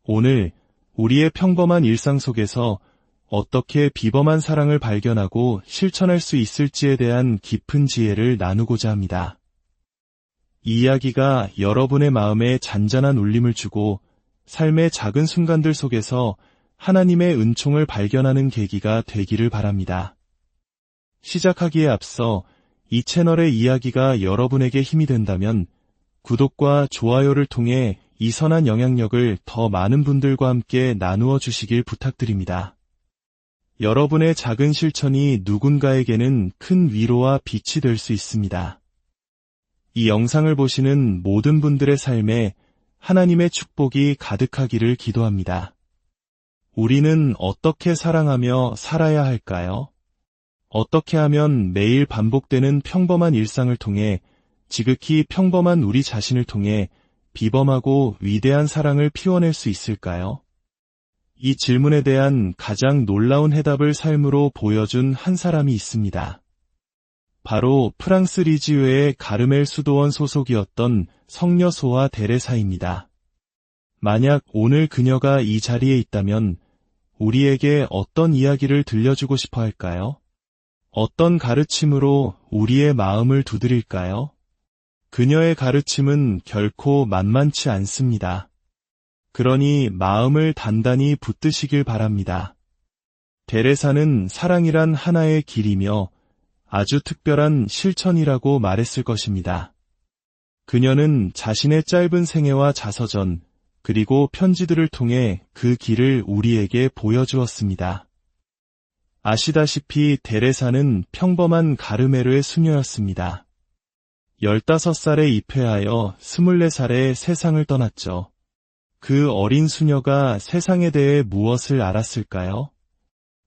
오늘 우리의 평범한 일상 속에서 어떻게 비범한 사랑을 발견하고 실천할 수 있을지에 대한 깊은 지혜를 나누고자 합니다. 이 이야기가 여러분의 마음에 잔잔한 울림을 주고 삶의 작은 순간들 속에서 하나님의 은총을 발견하는 계기가 되기를 바랍니다. 시작하기에 앞서 이 채널의 이야기가 여러분에게 힘이 된다면 구독과 좋아요를 통해 이 선한 영향력을 더 많은 분들과 함께 나누어 주시길 부탁드립니다. 여러분의 작은 실천이 누군가에게는 큰 위로와 빛이 될 수 있습니다. 이 영상을 보시는 모든 분들의 삶에 하나님의 축복이 가득하기를 기도합니다. 우리는 어떻게 사랑하며 살아야 할까요? 어떻게 하면 매일 반복되는 평범한 일상을 통해 지극히 평범한 우리 자신을 통해 비범하고 위대한 사랑을 피워낼 수 있을까요? 이 질문에 대한 가장 놀라운 해답을 삶으로 보여준 한 사람이 있습니다. 바로 프랑스 리지유의 가르멜 수도원 소속이었던 성녀소아 데레사입니다. 만약 오늘 그녀가 이 자리에 있다면 우리에게 어떤 이야기를 들려주고 싶어 할까요? 어떤 가르침으로 우리의 마음을 두드릴까요? 그녀의 가르침은 결코 만만치 않습니다. 그러니 마음을 단단히 붙드시길 바랍니다. 데레사는 사랑이란 하나의 길이며 아주 특별한 실천이라고 말했을 것입니다. 그녀는 자신의 짧은 생애와 자서전, 그리고 편지들을 통해 그 길을 우리에게 보여주었습니다. 아시다시피 데레사는 평범한 가르메르의 수녀였습니다. 15살에 입회하여 24살에 세상을 떠났죠. 그 어린 수녀가 세상에 대해 무엇을 알았을까요?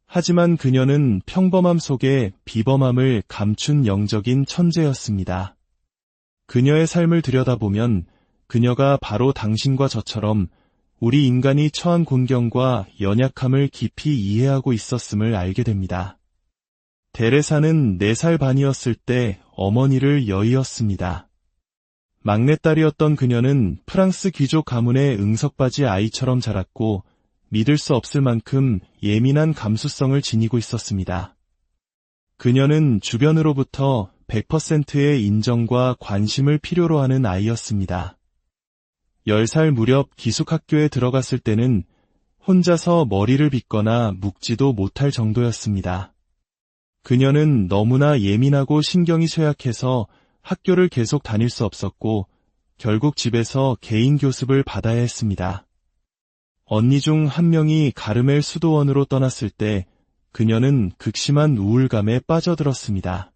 하지만 그녀는 평범함 속에 비범함을 감춘 영적인 천재였습니다. 그녀의 삶을 들여다보면 그녀가 바로 당신과 저처럼 우리 인간이 처한 곤경과 연약함을 깊이 이해하고 있었음을 알게 됩니다. 데레사는 4살 반이었을 때 어머니를 여의었습니다. 막내딸이었던 그녀는 프랑스 귀족 가문의 응석바지 아이처럼 자랐고 믿을 수 없을 만큼 예민한 감수성을 지니고 있었습니다. 그녀는 주변으로부터 100%의 인정과 관심을 필요로 하는 아이였습니다. 10살 무렵 기숙학교에 들어갔을 때는 혼자서 머리를 빗거나 묶지도 못할 정도였습니다. 그녀는 너무나 예민하고 신경이 쇠약해서 학교를 계속 다닐 수 없었고 결국 집에서 개인 교습을 받아야 했습니다. 언니 중 한 명이 가르멜 수도원으로 떠났을 때 그녀는 극심한 우울감에 빠져들었습니다.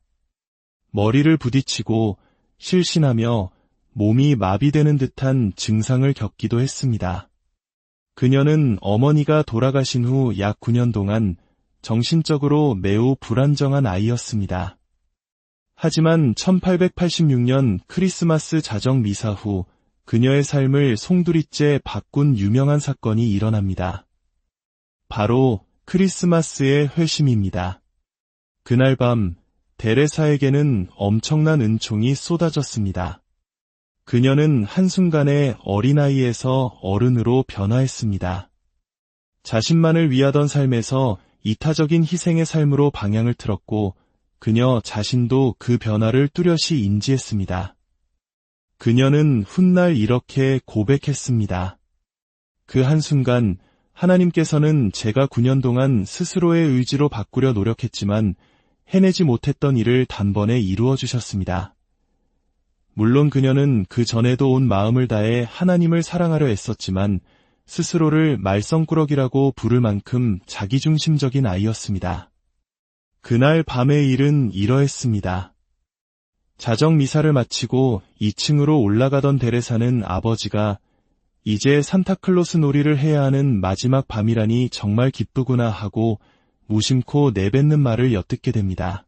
머리를 부딪히고 실신하며 몸이 마비되는 듯한 증상을 겪기도 했습니다. 그녀는 어머니가 돌아가신 후 약 9년 동안 정신적으로 매우 불안정한 아이였습니다. 하지만 1886년 크리스마스 자정 미사 후 그녀의 삶을 송두리째 바꾼 유명한 사건이 일어납니다. 바로 크리스마스의 회심입니다. 그날 밤 데레사에게는 엄청난 은총이 쏟아졌습니다. 그녀는 한순간에 어린아이에서 어른으로 변화했습니다. 자신만을 위하던 삶에서 이타적인 희생의 삶으로 방향을 틀었고 그녀 자신도 그 변화를 뚜렷이 인지했습니다. 그녀는 훗날 이렇게 고백했습니다. 그 한순간 하나님께서는 제가 9년 동안 스스로의 의지로 바꾸려 노력했지만 해내지 못했던 일을 단번에 이루어 주셨습니다. 물론 그녀는 그 전에도 온 마음을 다해 하나님을 사랑하려 애썼지만 스스로를 말썽꾸러기라고 부를 만큼 자기중심적인 아이였습니다. 그날 밤의 일은 이러했습니다. 자정 미사를 마치고 2층으로 올라가던 데레사는 아버지가 이제 산타클로스 놀이를 해야 하는 마지막 밤이라니 정말 기쁘구나 하고 무심코 내뱉는 말을 엿듣게 됩니다.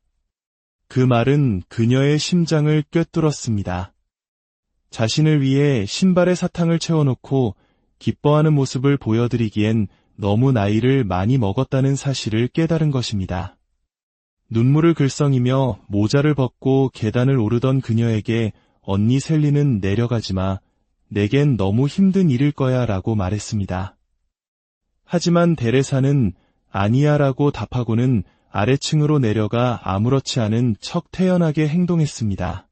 그 말은 그녀의 심장을 꿰뚫었습니다. 자신을 위해 신발에 사탕을 채워놓고 기뻐하는 모습을 보여드리기엔 너무 나이를 많이 먹었다는 사실을 깨달은 것입니다. 눈물을 글썽이며 모자를 벗고 계단을 오르던 그녀에게 언니 셀리는 내려가지 마. 내겐 너무 힘든 일일 거야 라고 말했습니다. 하지만 데레사는 아니야라고 답하고는 아래층으로 내려가 아무렇지 않은 척 태연하게 행동했습니다.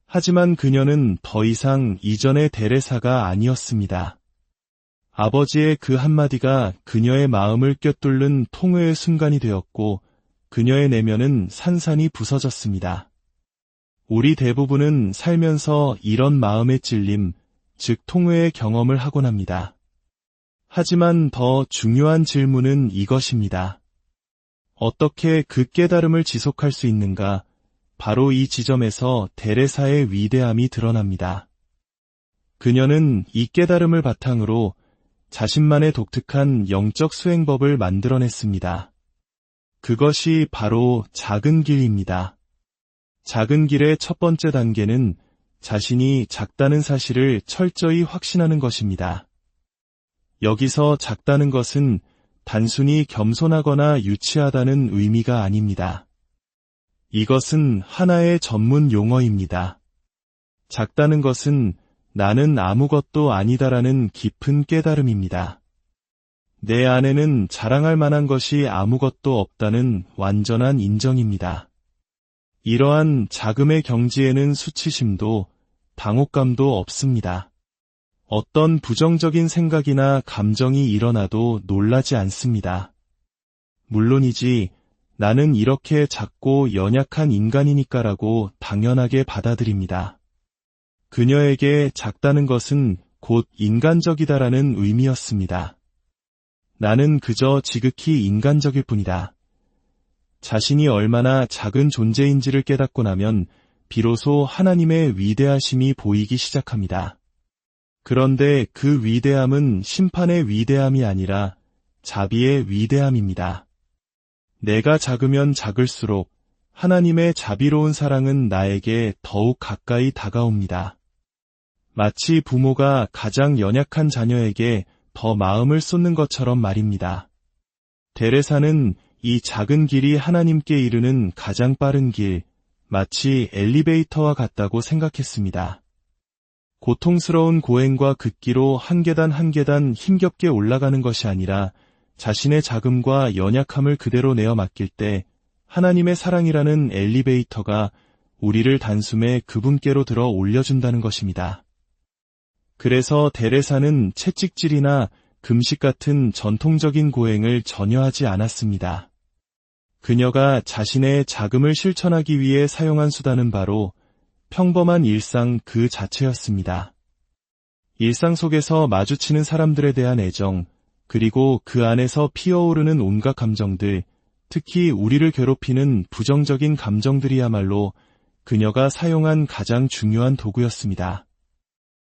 하지만 그녀는 더 이상 이전의 데레사가 아니었습니다. 아버지의 그 한마디가 그녀의 마음을 꿰뚫는 통회의 순간이 되었고 그녀의 내면은 산산이 부서졌습니다. 우리 대부분은 살면서 이런 마음의 찔림, 즉 통회의 경험을 하곤 합니다. 하지만 더 중요한 질문은 이것입니다. 어떻게 그 깨달음을 지속할 수 있는가? 바로 이 지점에서 데레사의 위대함이 드러납니다. 그녀는 이 깨달음을 바탕으로 자신만의 독특한 영적 수행법을 만들어냈습니다. 그것이 바로 작은 길입니다. 작은 길의 첫 번째 단계는 자신이 작다는 사실을 철저히 확신하는 것입니다. 여기서 작다는 것은 단순히 겸손하거나 유치하다는 의미가 아닙니다. 이것은 하나의 전문 용어입니다. 작다는 것은 나는 아무것도 아니다라는 깊은 깨달음입니다. 내 안에는 자랑할 만한 것이 아무것도 없다는 완전한 인정입니다. 이러한 작음의 경지에는 수치심도 당혹감도 없습니다. 어떤 부정적인 생각이나 감정이 일어나도 놀라지 않습니다. 물론이지 나는 이렇게 작고 연약한 인간이니까라고 당연하게 받아들입니다. 그녀에게 작다는 것은 곧 인간적이다라는 의미였습니다. 나는 그저 지극히 인간적일 뿐이다. 자신이 얼마나 작은 존재인지를 깨닫고 나면 비로소 하나님의 위대하심이 보이기 시작합니다. 그런데 그 위대함은 심판의 위대함이 아니라 자비의 위대함입니다. 내가 작으면 작을수록 하나님의 자비로운 사랑은 나에게 더욱 가까이 다가옵니다. 마치 부모가 가장 연약한 자녀에게 더 마음을 쏟는 것처럼 말입니다. 데레사는 이 작은 길이 하나님께 이르는 가장 빠른 길, 마치 엘리베이터와 같다고 생각했습니다. 고통스러운 고행과 극기로 한 계단 한 계단 힘겹게 올라가는 것이 아니라 자신의 작음과 연약함을 그대로 내어 맡길 때 하나님의 사랑이라는 엘리베이터가 우리를 단숨에 그분께로 들어 올려준다는 것입니다. 그래서 데레사는 채찍질이나 금식 같은 전통적인 고행을 전혀 하지 않았습니다. 그녀가 자신의 작음을 실천하기 위해 사용한 수단은 바로 평범한 일상 그 자체였습니다. 일상 속에서 마주치는 사람들에 대한 애정, 그리고 그 안에서 피어오르는 온갖 감정들, 특히 우리를 괴롭히는 부정적인 감정들이야말로 그녀가 사용한 가장 중요한 도구였습니다.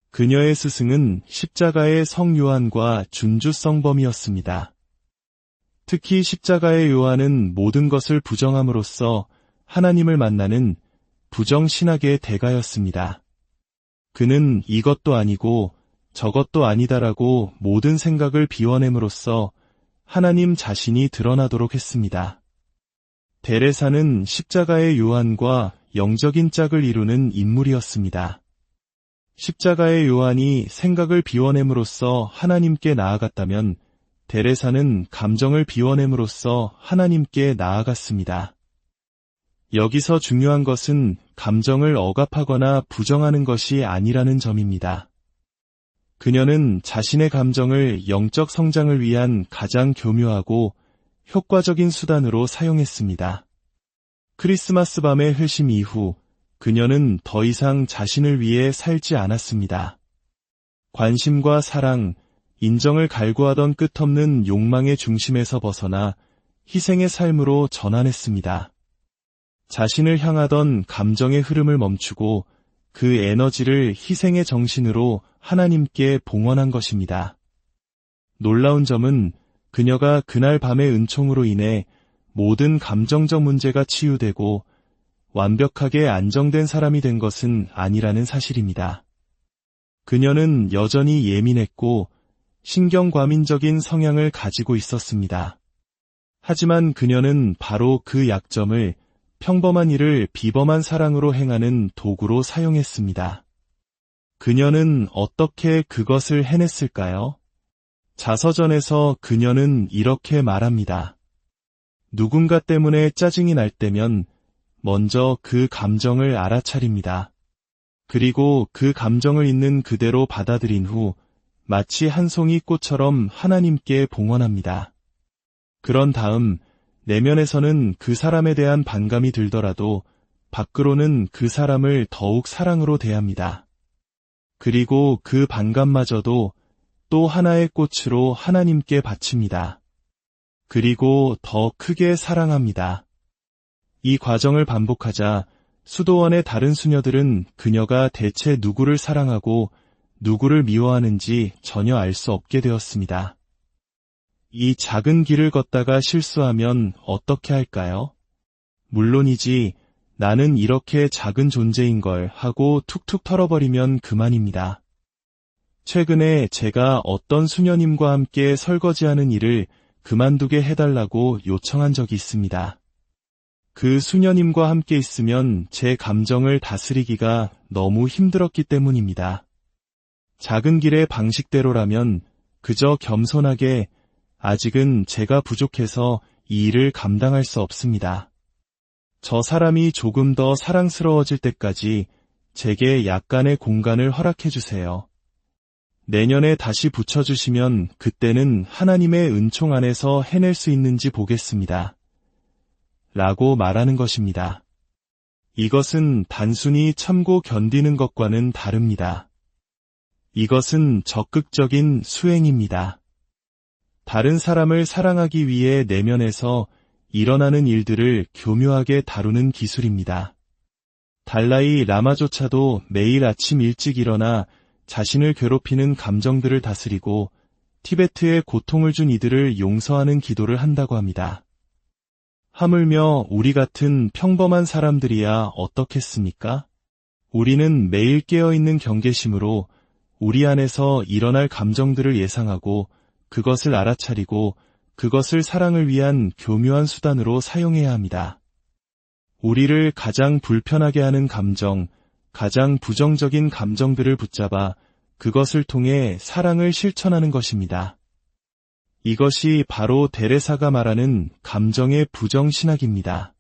그녀의 스승은 십자가의 성 요한과 준주 성범이었습니다. 특히 십자가의 요한은 모든 것을 부정함으로써 하나님을 만나는 부정신학의 대가였습니다. 그는 이것도 아니고 저것도 아니다라고 모든 생각을 비워냄으로써 하나님 자신이 드러나도록 했습니다. 데레사는 십자가의 요한과 영적인 짝을 이루는 인물이었습니다. 십자가의 요한이 생각을 비워냄으로써 하나님께 나아갔다면 데레사는 감정을 비워냄으로써 하나님께 나아갔습니다. 여기서 중요한 것은 감정을 억압하거나 부정하는 것이 아니라는 점입니다. 그녀는 자신의 감정을 영적 성장을 위한 가장 교묘하고 효과적인 수단으로 사용했습니다. 크리스마스 밤의 회심 이후 그녀는 더 이상 자신을 위해 살지 않았습니다. 관심과 사랑, 인정을 갈구하던 끝없는 욕망의 중심에서 벗어나 희생의 삶으로 전환했습니다. 자신을 향하던 감정의 흐름을 멈추고 그 에너지를 희생의 정신으로 하나님께 봉헌한 것입니다. 놀라운 점은 그녀가 그날 밤의 은총으로 인해 모든 감정적 문제가 치유되고 완벽하게 안정된 사람이 된 것은 아니라는 사실입니다. 그녀는 여전히 예민했고 신경과민적인 성향을 가지고 있었습니다. 하지만 그녀는 바로 그 약점을 평범한 일을 비범한 사랑으로 행하는 도구로 사용했습니다. 그녀는 어떻게 그것을 해냈을까요? 자서전에서 그녀는 이렇게 말합니다. 누군가 때문에 짜증이 날 때면 먼저 그 감정을 알아차립니다. 그리고 그 감정을 있는 그대로 받아들인 후 마치 한 송이 꽃처럼 하나님께 봉헌합니다. 그런 다음 내면에서는 그 사람에 대한 반감이 들더라도 밖으로는 그 사람을 더욱 사랑으로 대합니다. 그리고 그 반감마저도 또 하나의 꽃으로 하나님께 바칩니다. 그리고 더 크게 사랑합니다. 이 과정을 반복하자 수도원의 다른 수녀들은 그녀가 대체 누구를 사랑하고 누구를 미워하는지 전혀 알 수 없게 되었습니다. 이 작은 길을 걷다가 실수하면 어떻게 할까요? 물론이지 나는 이렇게 작은 존재인 걸 하고 툭툭 털어버리면 그만입니다. 최근에 제가 어떤 수녀님과 함께 설거지하는 일을 그만두게 해달라고 요청한 적이 있습니다. 그 수녀님과 함께 있으면 제 감정을 다스리기가 너무 힘들었기 때문입니다. 작은 길의 방식대로라면 그저 겸손하게 아직은 제가 부족해서 이 일을 감당할 수 없습니다. 저 사람이 조금 더 사랑스러워질 때까지 제게 약간의 공간을 허락해 주세요. 내년에 다시 붙여주시면 그때는 하나님의 은총 안에서 해낼 수 있는지 보겠습니다. 라고 말하는 것입니다. 이것은 단순히 참고 견디는 것과는 다릅니다. 이것은 적극적인 수행입니다. 다른 사람을 사랑하기 위해 내면에서 일어나는 일들을 교묘하게 다루는 기술입니다. 달라이 라마조차도 매일 아침 일찍 일어나 자신을 괴롭히는 감정들을 다스리고 티베트에 고통을 준 이들을 용서하는 기도를 한다고 합니다. 하물며 우리 같은 평범한 사람들이야 어떻겠습니까? 우리는 매일 깨어있는 경계심으로 우리 안에서 일어날 감정들을 예상하고 그것을 알아차리고 그것을 사랑을 위한 교묘한 수단으로 사용해야 합니다. 우리를 가장 불편하게 하는 감정, 가장 부정적인 감정들을 붙잡아 그것을 통해 사랑을 실천하는 것입니다. 이것이 바로 데레사가 말하는 감정의 부정신학입니다.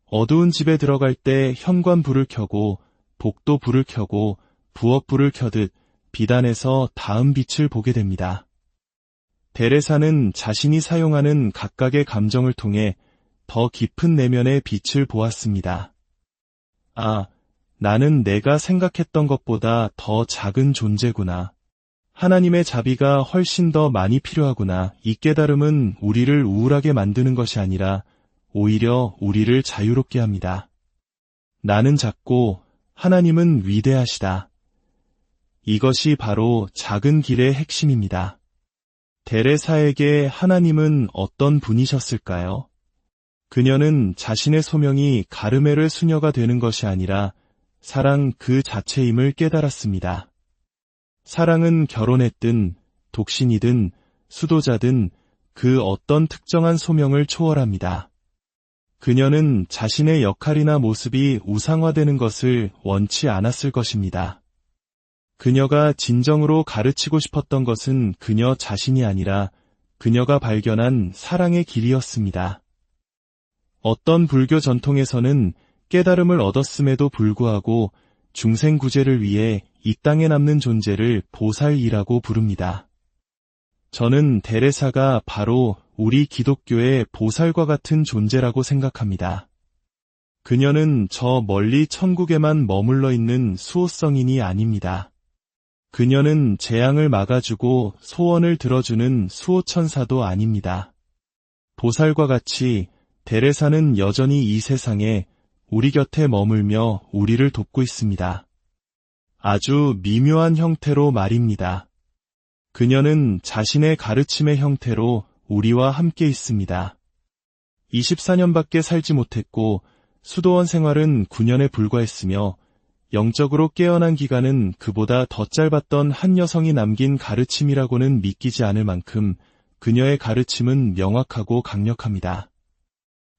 어두운 집에 들어갈 때 현관불을 켜고 복도불을 켜고 부엌불을 켜듯 비단에서 다음 빛을 보게 됩니다. 데레사는 자신이 사용하는 각각의 감정을 통해 더 깊은 내면의 빛을 보았습니다. 아, 나는 내가 생각했던 것보다 더 작은 존재구나. 하나님의 자비가 훨씬 더 많이 필요하구나. 이 깨달음은 우리를 우울하게 만드는 것이 아니라 오히려 우리를 자유롭게 합니다. 나는 작고 하나님은 위대하시다. 이것이 바로 작은 길의 핵심입니다. 데레사에게 하나님은 어떤 분이셨을까요? 그녀는 자신의 소명이 가르멜의 수녀가 되는 것이 아니라 사랑 그 자체임을 깨달았습니다. 사랑은 결혼했든 독신이든 수도자든 그 어떤 특정한 소명을 초월합니다. 그녀는 자신의 역할이나 모습이 우상화되는 것을 원치 않았을 것입니다. 그녀가 진정으로 가르치고 싶었던 것은 그녀 자신이 아니라 그녀가 발견한 사랑의 길이었습니다. 어떤 불교 전통에서는 깨달음을 얻었음에도 불구하고 중생구제를 위해 이 땅에 남는 존재를 보살이라고 부릅니다. 저는 데레사가 바로 우리 기독교의 보살과 같은 존재라고 생각합니다. 그녀는 저 멀리 천국에만 머물러 있는 수호성인이 아닙니다. 그녀는 재앙을 막아주고 소원을 들어주는 수호천사도 아닙니다. 보살과 같이 데레사는 여전히 이 세상에 우리 곁에 머물며 우리를 돕고 있습니다. 아주 미묘한 형태로 말입니다. 그녀는 자신의 가르침의 형태로 우리와 함께 있습니다. 24년밖에 살지 못했고 수도원 생활은 9년에 불과했으며 영적으로 깨어난 기간은 그보다 더 짧았던 한 여성이 남긴 가르침이라고는 믿기지 않을 만큼 그녀의 가르침은 명확하고 강력합니다.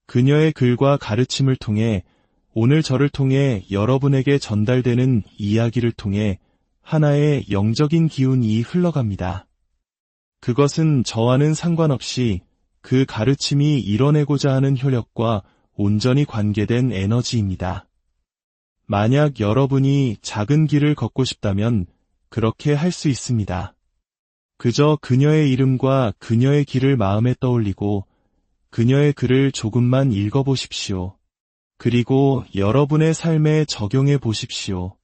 그녀의 글과 가르침을 통해 오늘 저를 통해 여러분에게 전달되는 이야기를 통해 하나의 영적인 기운이 흘러갑니다. 그것은 저와는 상관없이 그 가르침이 이뤄내고자 하는 효력과 온전히 관계된 에너지입니다. 만약 여러분이 작은 길을 걷고 싶다면 그렇게 할 수 있습니다. 그저 그녀의 이름과 그녀의 길을 마음에 떠올리고 그녀의 글을 조금만 읽어보십시오. 그리고 여러분의 삶에 적용해 보십시오.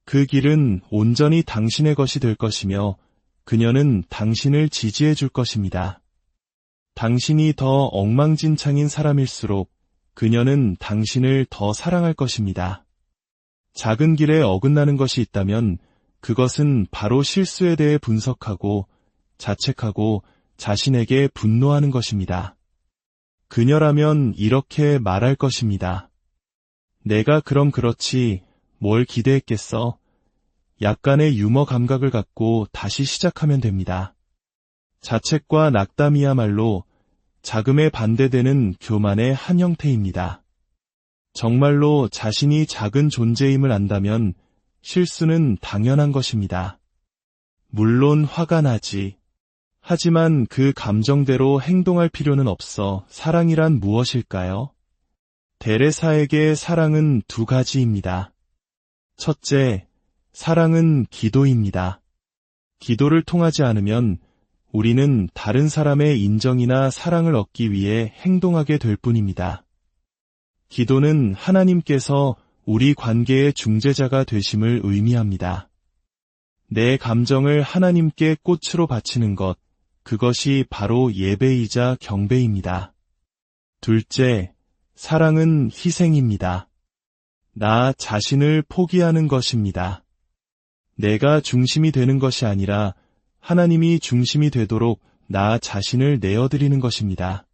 그 길은 온전히 당신의 것이 될 것이며 그녀는 당신을 지지해 줄 것입니다. 당신이 더 엉망진창인 사람일수록 그녀는 당신을 더 사랑할 것입니다. 작은 길에 어긋나는 것이 있다면 그것은 바로 실수에 대해 분석하고 자책하고 자신에게 분노하는 것입니다. 그녀라면 이렇게 말할 것입니다. 내가 그럼 그렇지 뭘 기대했겠어? 약간의 유머 감각을 갖고 다시 시작하면 됩니다. 자책과 낙담이야말로 자금에 반대되는 교만의 한 형태입니다. 정말로 자신이 작은 존재임을 안다면 실수는 당연한 것입니다. 물론 화가 나지. 하지만 그 감정대로 행동할 필요는 없어. 사랑이란 무엇일까요? 데레사에게 사랑은 두 가지입니다. 첫째, 사랑은 기도입니다. 기도를 통하지 않으면 우리는 다른 사람의 인정이나 사랑을 얻기 위해 행동하게 될 뿐입니다. 기도는 하나님께서 우리 관계의 중재자가 되심을 의미합니다. 내 감정을 하나님께 꽃으로 바치는 것, 그것이 바로 예배이자 경배입니다. 둘째, 사랑은 희생입니다. 나 자신을 포기하는 것입니다. 내가 중심이 되는 것이 아니라 하나님이 중심이 되도록 나 자신을 내어드리는 것입니다.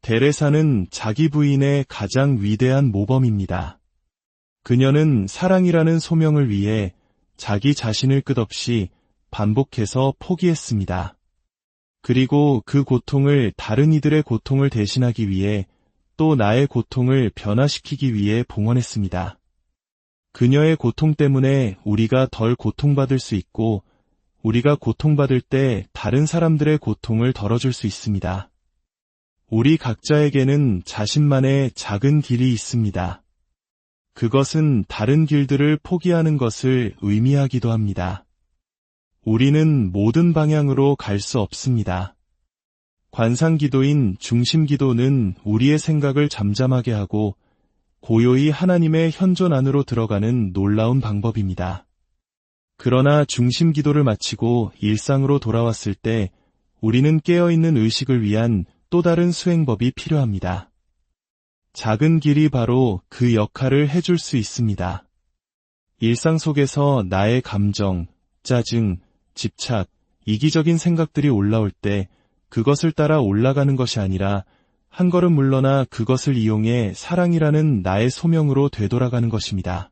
데레사는 자기 부인의 가장 위대한 모범입니다. 그녀는 사랑이라는 소명을 위해 자기 자신을 끝없이 반복해서 포기했습니다. 그리고 그 고통을 다른 이들의 고통을 대신하기 위해 또 나의 고통을 변화시키기 위해 봉헌했습니다. 그녀의 고통 때문에 우리가 덜 고통받을 수 있고 우리가 고통받을 때 다른 사람들의 고통을 덜어줄 수 있습니다. 우리 각자에게는 자신만의 작은 길이 있습니다. 그것은 다른 길들을 포기하는 것을 의미하기도 합니다. 우리는 모든 방향으로 갈 수 없습니다. 관상기도인 중심기도는 우리의 생각을 잠잠하게 하고 고요히 하나님의 현존 안으로 들어가는 놀라운 방법입니다. 그러나 중심기도를 마치고 일상으로 돌아왔을 때 우리는 깨어있는 의식을 위한 또 다른 수행법이 필요합니다. 작은 길이 바로 그 역할을 해줄 수 있습니다. 일상 속에서 나의 감정, 짜증, 집착, 이기적인 생각들이 올라올 때 그것을 따라 올라가는 것이 아니라 한 걸음 물러나 그것을 이용해 사랑이라는 나의 소명으로 되돌아가는 것입니다.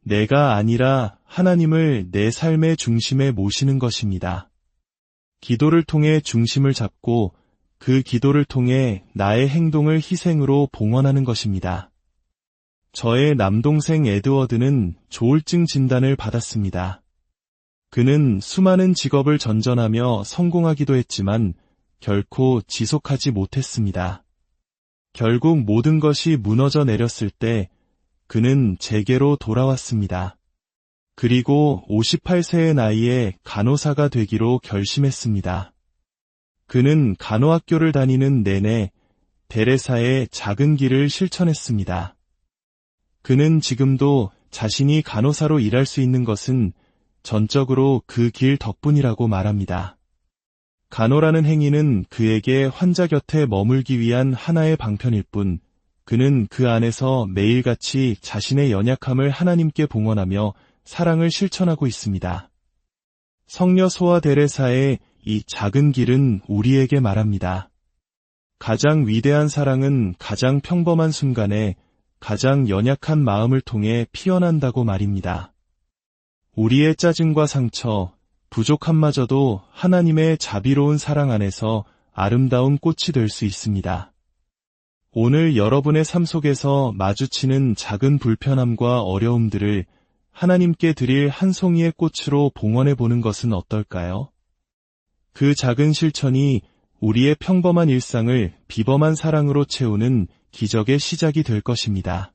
내가 아니라 하나님을 내 삶의 중심에 모시는 것입니다. 기도를 통해 중심을 잡고 그 기도를 통해 나의 행동을 희생으로 봉헌하는 것입니다. 저의 남동생 에드워드는 조울증 진단을 받았습니다. 그는 수많은 직업을 전전하며 성공하기도 했지만 결코 지속하지 못했습니다. 결국 모든 것이 무너져 내렸을 때 그는 제게로 돌아왔습니다. 그리고 58세의 나이에 간호사가 되기로 결심했습니다. 그는 간호학교를 다니는 내내 데레사의 작은 길을 실천했습니다. 그는 지금도 자신이 간호사로 일할 수 있는 것은 전적으로 그 길 덕분이라고 말합니다. 간호라는 행위는 그에게 환자 곁에 머물기 위한 하나의 방편일 뿐, 그는 그 안에서 매일같이 자신의 연약함을 하나님께 봉헌하며 사랑을 실천하고 있습니다. 성녀 소아 데레사의 이 작은 길은 우리에게 말합니다. 가장 위대한 사랑은 가장 평범한 순간에 가장 연약한 마음을 통해 피어난다고 말입니다. 우리의 짜증과 상처, 부족함마저도 하나님의 자비로운 사랑 안에서 아름다운 꽃이 될 수 있습니다. 오늘 여러분의 삶 속에서 마주치는 작은 불편함과 어려움들을 하나님께 드릴 한 송이의 꽃으로 봉헌해 보는 것은 어떨까요? 그 작은 실천이 우리의 평범한 일상을 비범한 사랑으로 채우는 기적의 시작이 될 것입니다.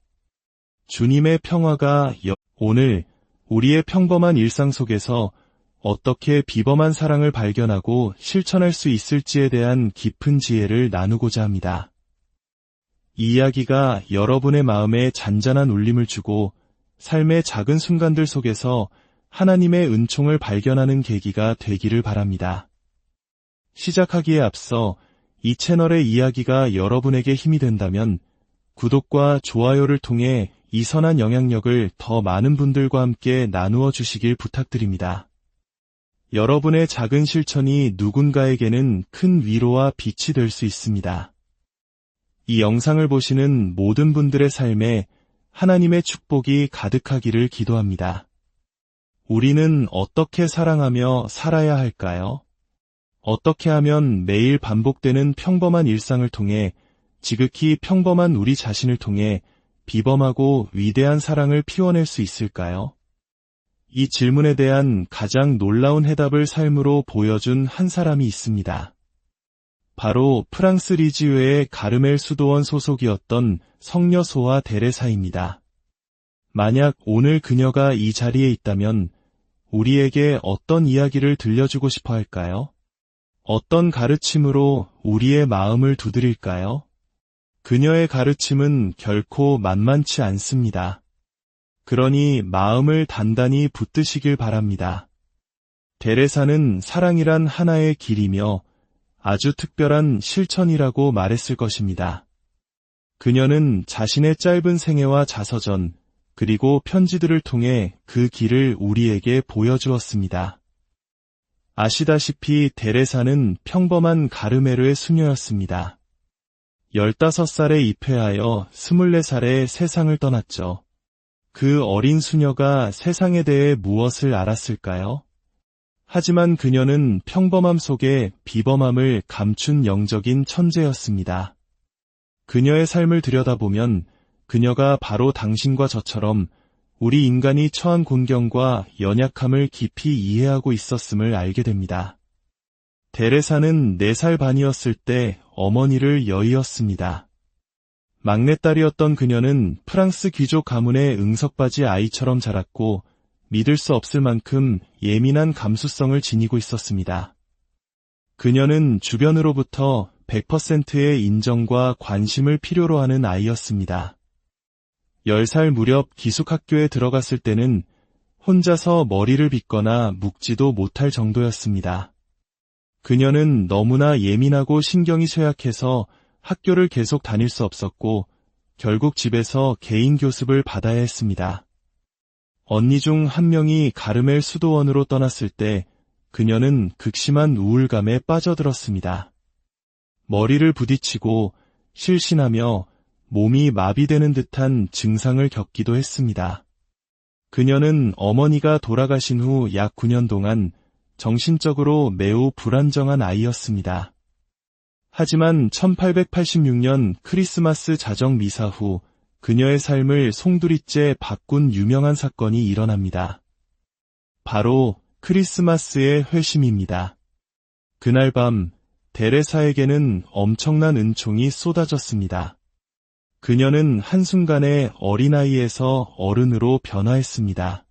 주님의 평화가 오늘 우리의 평범한 일상 속에서 어떻게 비범한 사랑을 발견하고 실천할 수 있을지에 대한 깊은 지혜를 나누고자 합니다. 이 이야기가 여러분의 마음에 잔잔한 울림을 주고 삶의 작은 순간들 속에서 하나님의 은총을 발견하는 계기가 되기를 바랍니다. 시작하기에 앞서 이 채널의 이야기가 여러분에게 힘이 된다면 구독과 좋아요를 통해 이 선한 영향력을 더 많은 분들과 함께 나누어 주시길 부탁드립니다. 여러분의 작은 실천이 누군가에게는 큰 위로와 빛이 될 수 있습니다. 이 영상을 보시는 모든 분들의 삶에 하나님의 축복이 가득하기를 기도합니다. 우리는 어떻게 사랑하며 살아야 할까요? 어떻게 하면 매일 반복되는 평범한 일상을 통해 지극히 평범한 우리 자신을 통해 비범하고 위대한 사랑을 피워낼 수 있을까요? 이 질문에 대한 가장 놀라운 해답을 삶으로 보여준 한 사람이 있습니다. 바로 프랑스 리지유의 가르멜 수도원 소속이었던 성녀소아 데레사입니다. 만약 오늘 그녀가 이 자리에 있다면 우리에게 어떤 이야기를 들려주고 싶어 할까요? 어떤 가르침으로 우리의 마음을 두드릴까요? 그녀의 가르침은 결코 만만치 않습니다. 그러니 마음을 단단히 붙드시길 바랍니다. 데레사는 사랑이란 하나의 길이며 아주 특별한 실천이라고 말했을 것입니다. 그녀는 자신의 짧은 생애와 자서전, 그리고 편지들을 통해 그 길을 우리에게 보여주었습니다. 아시다시피 데레사는 평범한 가르메르의 수녀였습니다. 15살에 입회하여 24살에 세상을 떠났죠. 그 어린 수녀가 세상에 대해 무엇을 알았을까요? 하지만 그녀는 평범함 속에 비범함을 감춘 영적인 천재였습니다. 그녀의 삶을 들여다보면 그녀가 바로 당신과 저처럼 우리 인간이 처한 곤경과 연약함을 깊이 이해하고 있었음을 알게 됩니다. 데레사는 4살 반이었을 때 어머니를 여의었습니다. 막내딸이었던 그녀는 프랑스 귀족 가문의 응석바지 아이처럼 자랐고 믿을 수 없을 만큼 예민한 감수성을 지니고 있었습니다. 그녀는 주변으로부터 100%의 인정과 관심을 필요로 하는 아이였습니다. 10살 무렵 기숙학교에 들어갔을 때는 혼자서 머리를 빗거나 묶지도 못할 정도였습니다. 그녀는 너무나 예민하고 신경이 쇠약해서 학교를 계속 다닐 수 없었고 결국 집에서 개인 교습을 받아야 했습니다. 언니 중 한 명이 가르멜 수도원으로 떠났을 때 그녀는 극심한 우울감에 빠져들었습니다. 머리를 부딪히고 실신하며 몸이 마비되는 듯한 증상을 겪기도 했습니다. 그녀는 어머니가 돌아가신 후 약 9년 동안 정신적으로 매우 불안정한 아이였습니다. 하지만 1886년 크리스마스 자정 미사 후 그녀의 삶을 송두리째 바꾼 유명한 사건이 일어납니다. 바로 크리스마스의 회심입니다. 그날 밤 데레사에게는 엄청난 은총이 쏟아졌습니다. 그녀는 한순간에 어린아이에서 어른으로 변화했습니다.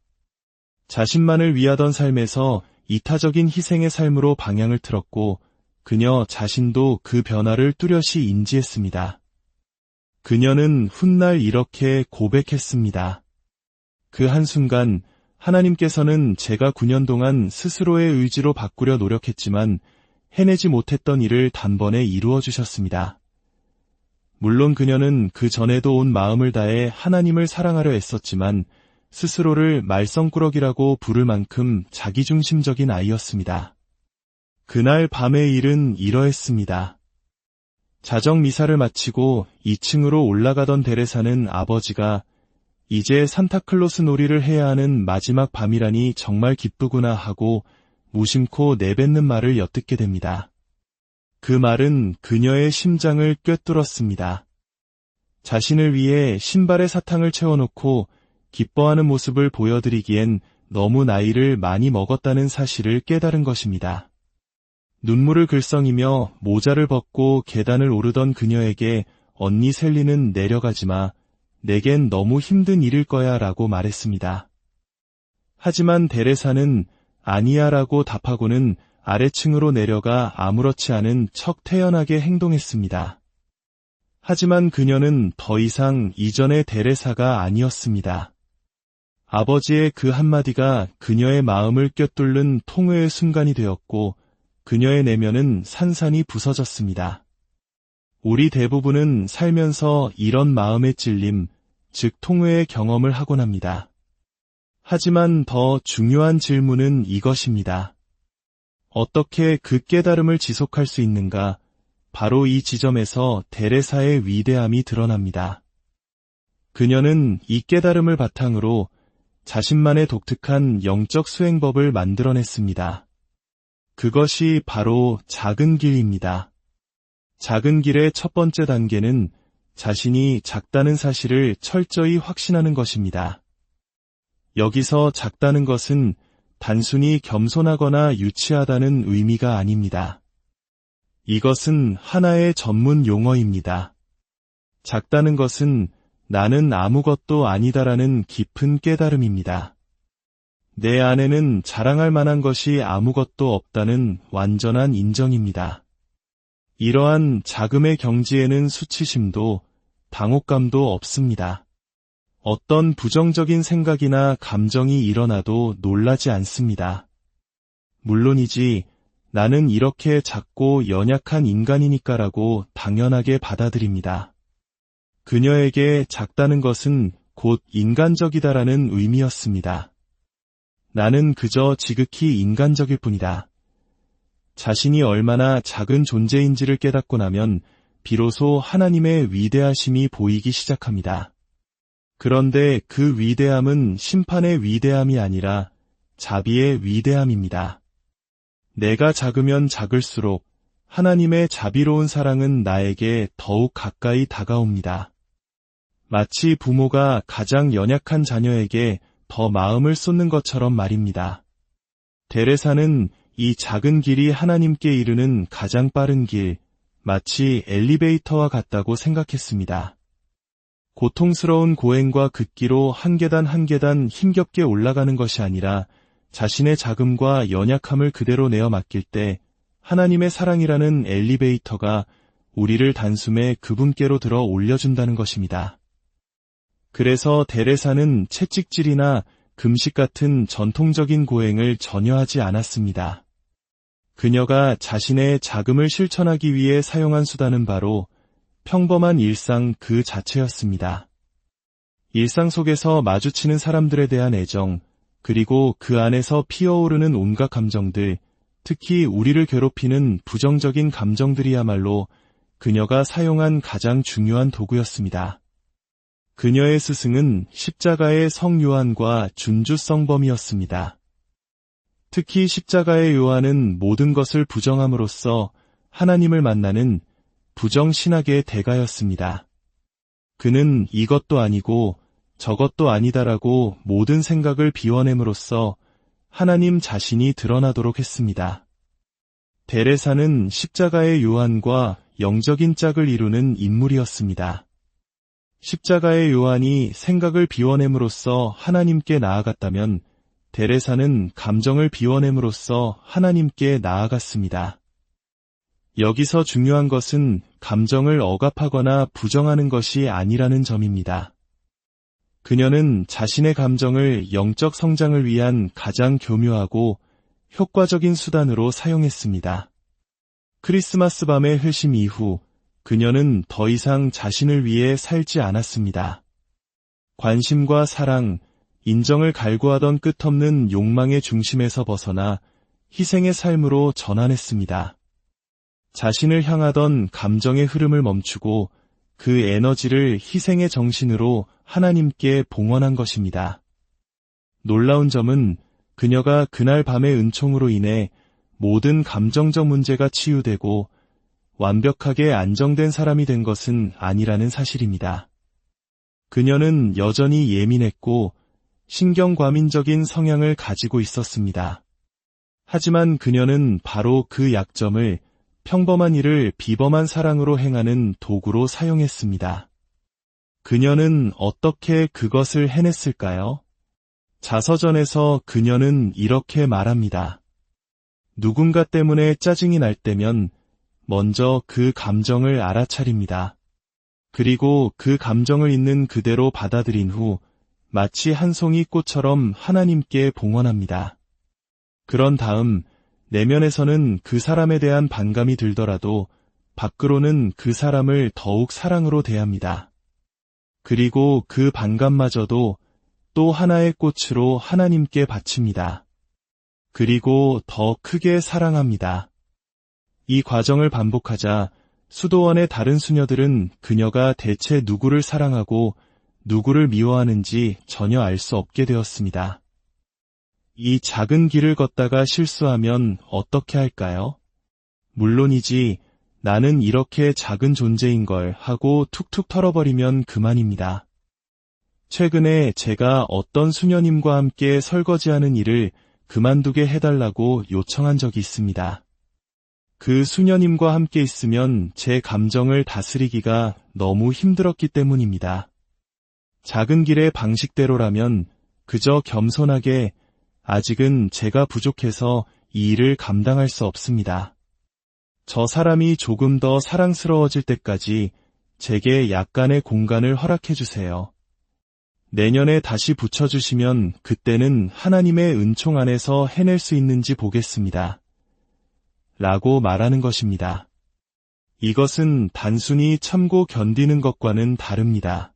자신만을 위하던 삶에서 이타적인 희생의 삶으로 방향을 틀었고 그녀 자신도 그 변화를 뚜렷이 인지했습니다. 그녀는 훗날 이렇게 고백했습니다. 그 한순간 하나님께서는 제가 9년 동안 스스로의 의지로 바꾸려 노력했지만 해내지 못했던 일을 단번에 이루어 주셨습니다. 물론 그녀는 그 전에도 온 마음을 다해 하나님을 사랑하려 애썼지만 스스로를 말썽꾸러기라고 부를 만큼 자기중심적인 아이였습니다. 그날 밤의 일은 이러했습니다. 자정 미사를 마치고 2층으로 올라가던 데레사는 아버지가 이제 산타클로스 놀이를 해야 하는 마지막 밤이라니 정말 기쁘구나 하고 무심코 내뱉는 말을 엿듣게 됩니다. 그 말은 그녀의 심장을 꿰뚫었습니다. 자신을 위해 신발에 사탕을 채워놓고 기뻐하는 모습을 보여드리기엔 너무 나이를 많이 먹었다는 사실을 깨달은 것입니다. 눈물을 글썽이며 모자를 벗고 계단을 오르던 그녀에게 언니 셀리는 내려가지마. 내겐 너무 힘든 일일 거야 라고 말했습니다. 하지만 데레사는 아니야 라고 답하고는 아래층으로 내려가 아무렇지 않은 척 태연하게 행동했습니다. 하지만 그녀는 더 이상 이전의 데레사가 아니었습니다. 아버지의 그 한마디가 그녀의 마음을 꿰뚫는 통회의 순간이 되었고 그녀의 내면은 산산이 부서졌습니다. 우리 대부분은 살면서 이런 마음의 찔림, 즉 통회의 경험을 하곤 합니다. 하지만 더 중요한 질문은 이것입니다. 어떻게 그 깨달음을 지속할 수 있는가? 바로 이 지점에서 데레사의 위대함이 드러납니다. 그녀는 이 깨달음을 바탕으로 자신만의 독특한 영적 수행법을 만들어냈습니다. 그것이 바로 작은 길입니다. 작은 길의 첫 번째 단계는 자신이 작다는 사실을 철저히 확신하는 것입니다. 여기서 작다는 것은 단순히 겸손하거나 유치하다는 의미가 아닙니다. 이것은 하나의 전문 용어입니다. 작다는 것은 나는 아무것도 아니다라는 깊은 깨달음입니다. 내 안에는 자랑할 만한 것이 아무것도 없다는 완전한 인정입니다. 이러한 자금의 경지에는 수치심도 당혹감도 없습니다. 어떤 부정적인 생각이나 감정이 일어나도 놀라지 않습니다. 물론이지 나는 이렇게 작고 연약한 인간이니까라고 당연하게 받아들입니다. 그녀에게 작다는 것은 곧 인간적이다라는 의미였습니다. 나는 그저 지극히 인간적일 뿐이다. 자신이 얼마나 작은 존재인지를 깨닫고 나면 비로소 하나님의 위대하심이 보이기 시작합니다. 그런데 그 위대함은 심판의 위대함이 아니라 자비의 위대함입니다. 내가 작으면 작을수록 하나님의 자비로운 사랑은 나에게 더욱 가까이 다가옵니다. 마치 부모가 가장 연약한 자녀에게 더 마음을 쏟는 것처럼 말입니다. 데레사는 이 작은 길이 하나님께 이르는 가장 빠른 길, 마치 엘리베이터와 같다고 생각했습니다. 고통스러운 고행과 극기로 한 계단 한 계단 힘겹게 올라가는 것이 아니라 자신의 자금과 연약함을 그대로 내어 맡길 때 하나님의 사랑이라는 엘리베이터가 우리를 단숨에 그분께로 들어 올려준다는 것입니다. 그래서 데레사는 채찍질이나 금식 같은 전통적인 고행을 전혀 하지 않았습니다. 그녀가 자신의 자금을 실천하기 위해 사용한 수단은 바로 평범한 일상 그 자체였습니다. 일상 속에서 마주치는 사람들에 대한 애정, 그리고 그 안에서 피어오르는 온갖 감정들, 특히 우리를 괴롭히는 부정적인 감정들이야말로 그녀가 사용한 가장 중요한 도구였습니다. 그녀의 스승은 십자가의 성 요한과 준주성범이었습니다. 특히 십자가의 요한은 모든 것을 부정함으로써 하나님을 만나는 부정신학의 대가였습니다. 그는 이것도 아니고 저것도 아니다라고 모든 생각을 비워냄으로써 하나님 자신이 드러나도록 했습니다. 데레사는 십자가의 요한과 영적인 짝을 이루는 인물이었습니다. 십자가의 요한이 생각을 비워냄으로써 하나님께 나아갔다면 데레사는 감정을 비워냄으로써 하나님께 나아갔습니다. 여기서 중요한 것은 감정을 억압하거나 부정하는 것이 아니라는 점입니다. 그녀는 자신의 감정을 영적 성장을 위한 가장 교묘하고 효과적인 수단으로 사용했습니다. 크리스마스 밤의 회심 이후 그녀는 더 이상 자신을 위해 살지 않았습니다. 관심과 사랑, 인정을 갈구하던 끝없는 욕망의 중심에서 벗어나 희생의 삶으로 전환했습니다. 자신을 향하던 감정의 흐름을 멈추고 그 에너지를 희생의 정신으로 하나님께 봉헌한 것입니다. 놀라운 점은 그녀가 그날 밤의 은총으로 인해 모든 감정적 문제가 치유되고 완벽하게 안정된 사람이 된 것은 아니라는 사실입니다. 그녀는 여전히 예민했고 신경과민적인 성향을 가지고 있었습니다. 하지만 그녀는 바로 그 약점을 평범한 일을 비범한 사랑으로 행하는 도구로 사용했습니다. 그녀는 어떻게 그것을 해냈을까요? 자서전에서 그녀는 이렇게 말합니다. 누군가 때문에 짜증이 날 때면 먼저 그 감정을 알아차립니다. 그리고 그 감정을 있는 그대로 받아들인 후 마치 한 송이 꽃처럼 하나님께 봉헌합니다. 그런 다음 내면에서는 그 사람에 대한 반감이 들더라도 밖으로는 그 사람을 더욱 사랑으로 대합니다. 그리고 그 반감마저도 또 하나의 꽃으로 하나님께 바칩니다. 그리고 더 크게 사랑합니다. 이 과정을 반복하자 수도원의 다른 수녀들은 그녀가 대체 누구를 사랑하고 누구를 미워하는지 전혀 알 수 없게 되었습니다. 이 작은 길을 걷다가 실수하면 어떻게 할까요? 물론이지 나는 이렇게 작은 존재인 걸 하고 툭툭 털어버리면 그만입니다. 최근에 제가 어떤 수녀님과 함께 설거지하는 일을 그만두게 해달라고 요청한 적이 있습니다. 그 수녀님과 함께 있으면 제 감정을 다스리기가 너무 힘들었기 때문입니다. 작은 길의 방식대로라면 그저 겸손하게 아직은 제가 부족해서 이 일을 감당할 수 없습니다. 저 사람이 조금 더 사랑스러워질 때까지 제게 약간의 공간을 허락해 주세요. 내년에 다시 붙여주시면 그때는 하나님의 은총 안에서 해낼 수 있는지 보겠습니다. 라고 말하는 것입니다. 이것은 단순히 참고 견디는 것과는 다릅니다.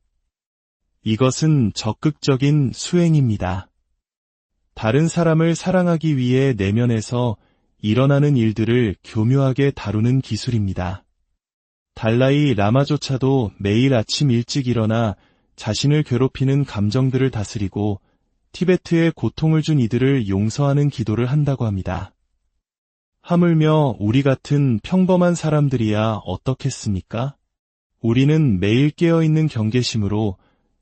이것은 적극적인 수행입니다. 다른 사람을 사랑하기 위해 내면에서 일어나는 일들을 교묘하게 다루는 기술입니다. 달라이 라마조차도 매일 아침 일찍 일어나 자신을 괴롭히는 감정들을 다스리고 티베트에 고통을 준 이들을 용서하는 기도를 한다고 합니다. 하물며 우리 같은 평범한 사람들이야 어떻겠습니까? 우리는 매일 깨어있는 경계심으로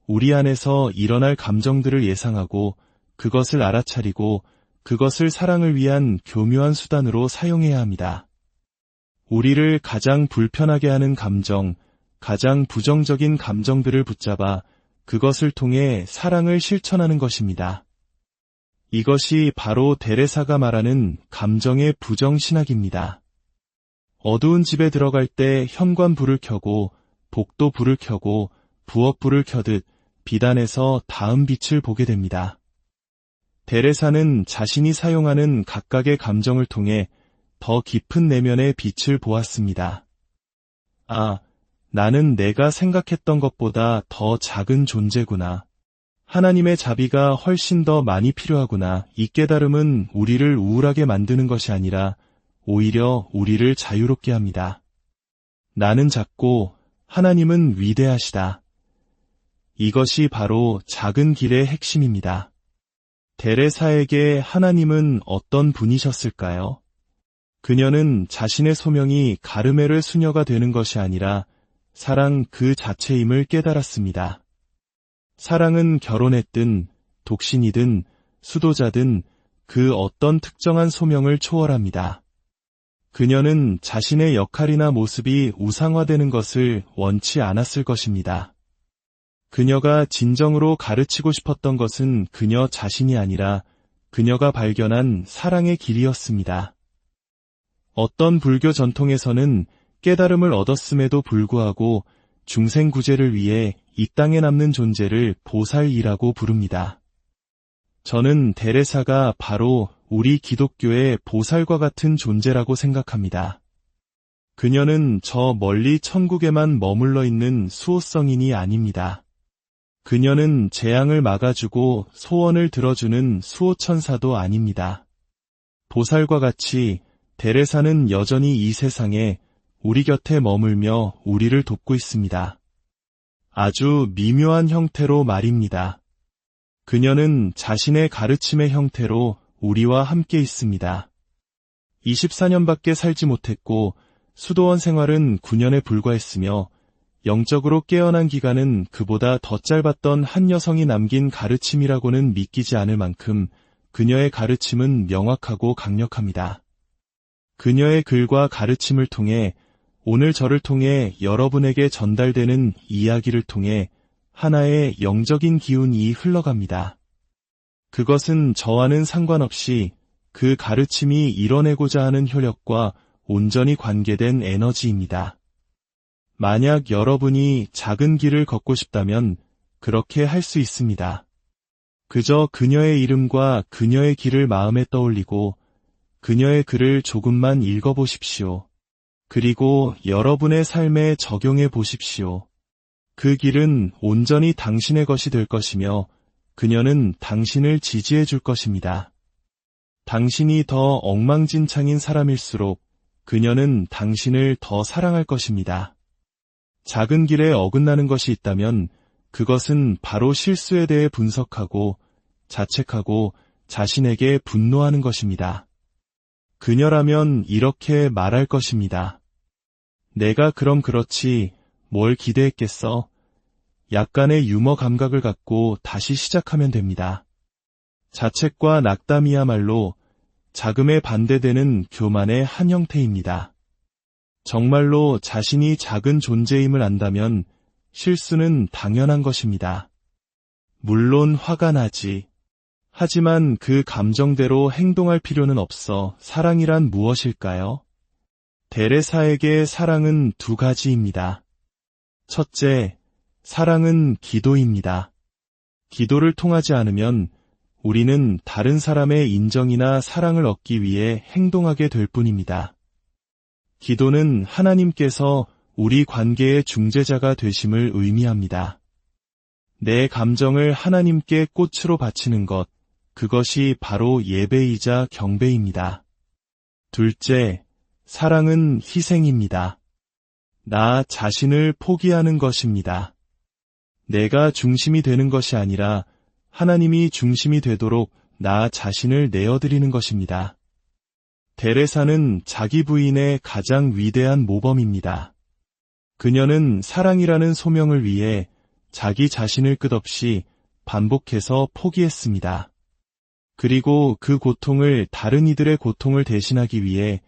우리 안에서 일어날 감정들을 예상하고 그것을 알아차리고 그것을 사랑을 위한 교묘한 수단으로 사용해야 합니다. 우리를 가장 불편하게 하는 감정, 가장 부정적인 감정들을 붙잡아 그것을 통해 사랑을 실천하는 것입니다. 이것이 바로 데레사가 말하는 감정의 부정신학입니다. 어두운 집에 들어갈 때 현관불을 켜고 복도불을 켜고 부엌불을 켜듯 비단에서 다음 빛을 보게 됩니다. 데레사는 자신이 사용하는 각각의 감정을 통해 더 깊은 내면의 빛을 보았습니다. 아, 나는 내가 생각했던 것보다 더 작은 존재구나. 하나님의 자비가 훨씬 더 많이 필요하구나. 이 깨달음은 우리를 우울하게 만드는 것이 아니라 오히려 우리를 자유롭게 합니다. 나는 작고 하나님은 위대하시다. 이것이 바로 작은 길의 핵심입니다. 데레사에게 하나님은 어떤 분이셨을까요? 그녀는 자신의 소명이 가르멜의 수녀가 되는 것이 아니라 사랑 그 자체임을 깨달았습니다. 사랑은 결혼했든 독신이든 수도자든 그 어떤 특정한 소명을 초월합니다. 그녀는 자신의 역할이나 모습이 우상화되는 것을 원치 않았을 것입니다. 그녀가 진정으로 가르치고 싶었던 것은 그녀 자신이 아니라 그녀가 발견한 사랑의 길이었습니다. 어떤 불교 전통에서는 깨달음을 얻었음에도 불구하고 중생구제를 위해 이 땅에 남는 존재를 보살이라고 부릅니다. 저는 데레사가 바로 우리 기독교의 보살과 같은 존재라고 생각합니다. 그녀는 저 멀리 천국에만 머물러 있는 수호성인이 아닙니다. 그녀는 재앙을 막아주고 소원을 들어주는 수호천사도 아닙니다. 보살과 같이 데레사는 여전히 이 세상에 우리 곁에 머물며 우리를 돕고 있습니다. 아주 미묘한 형태로 말입니다. 그녀는 자신의 가르침의 형태로 우리와 함께 있습니다. 24년밖에 살지 못했고 수도원 생활은 9년에 불과했으며 영적으로 깨어난 기간은 그보다 더 짧았던 한 여성이 남긴 가르침이라고는 믿기지 않을 만큼 그녀의 가르침은 명확하고 강력합니다. 그녀의 글과 가르침을 통해 오늘 저를 통해 여러분에게 전달되는 이야기를 통해 하나의 영적인 기운이 흘러갑니다. 그것은 저와는 상관없이 그 가르침이 이뤄내고자 하는 효력과 온전히 관계된 에너지입니다. 만약 여러분이 작은 길을 걷고 싶다면 그렇게 할 수 있습니다. 그저 그녀의 이름과 그녀의 길을 마음에 떠올리고 그녀의 글을 조금만 읽어보십시오. 그리고 여러분의 삶에 적용해 보십시오. 그 길은 온전히 당신의 것이 될 것이며 그녀는 당신을 지지해 줄 것입니다. 당신이 더 엉망진창인 사람일수록 그녀는 당신을 더 사랑할 것입니다. 작은 길에 어긋나는 것이 있다면 그것은 바로 실수에 대해 분석하고 자책하고 자신에게 분노하는 것입니다. 그녀라면 이렇게 말할 것입니다. 내가 그럼 그렇지 뭘 기대했겠어? 약간의 유머 감각을 갖고 다시 시작하면 됩니다. 자책과 낙담이야말로 자금에 반대되는 교만의 한 형태입니다. 정말로 자신이 작은 존재임을 안다면 실수는 당연한 것입니다. 물론 화가 나지. 하지만 그 감정대로 행동할 필요는 없어. 사랑이란 무엇일까요? 데레사에게 사랑은 두 가지입니다. 첫째, 사랑은 기도입니다. 기도를 통하지 않으면 우리는 다른 사람의 인정이나 사랑을 얻기 위해 행동하게 될 뿐입니다. 기도는 하나님께서 우리 관계의 중재자가 되심을 의미합니다. 내 감정을 하나님께 꽃으로 바치는 것, 그것이 바로 예배이자 경배입니다. 둘째, 사랑은 희생입니다. 나 자신을 포기하는 것입니다. 내가 중심이 되는 것이 아니라 하나님이 중심이 되도록 나 자신을 내어드리는 것입니다. 데레사는 자기 부인의 가장 위대한 모범입니다. 그녀는 사랑이라는 소명을 위해 자기 자신을 끝없이 반복해서 포기했습니다. 그리고 그 고통을 다른 이들의 고통을 대신하기 위해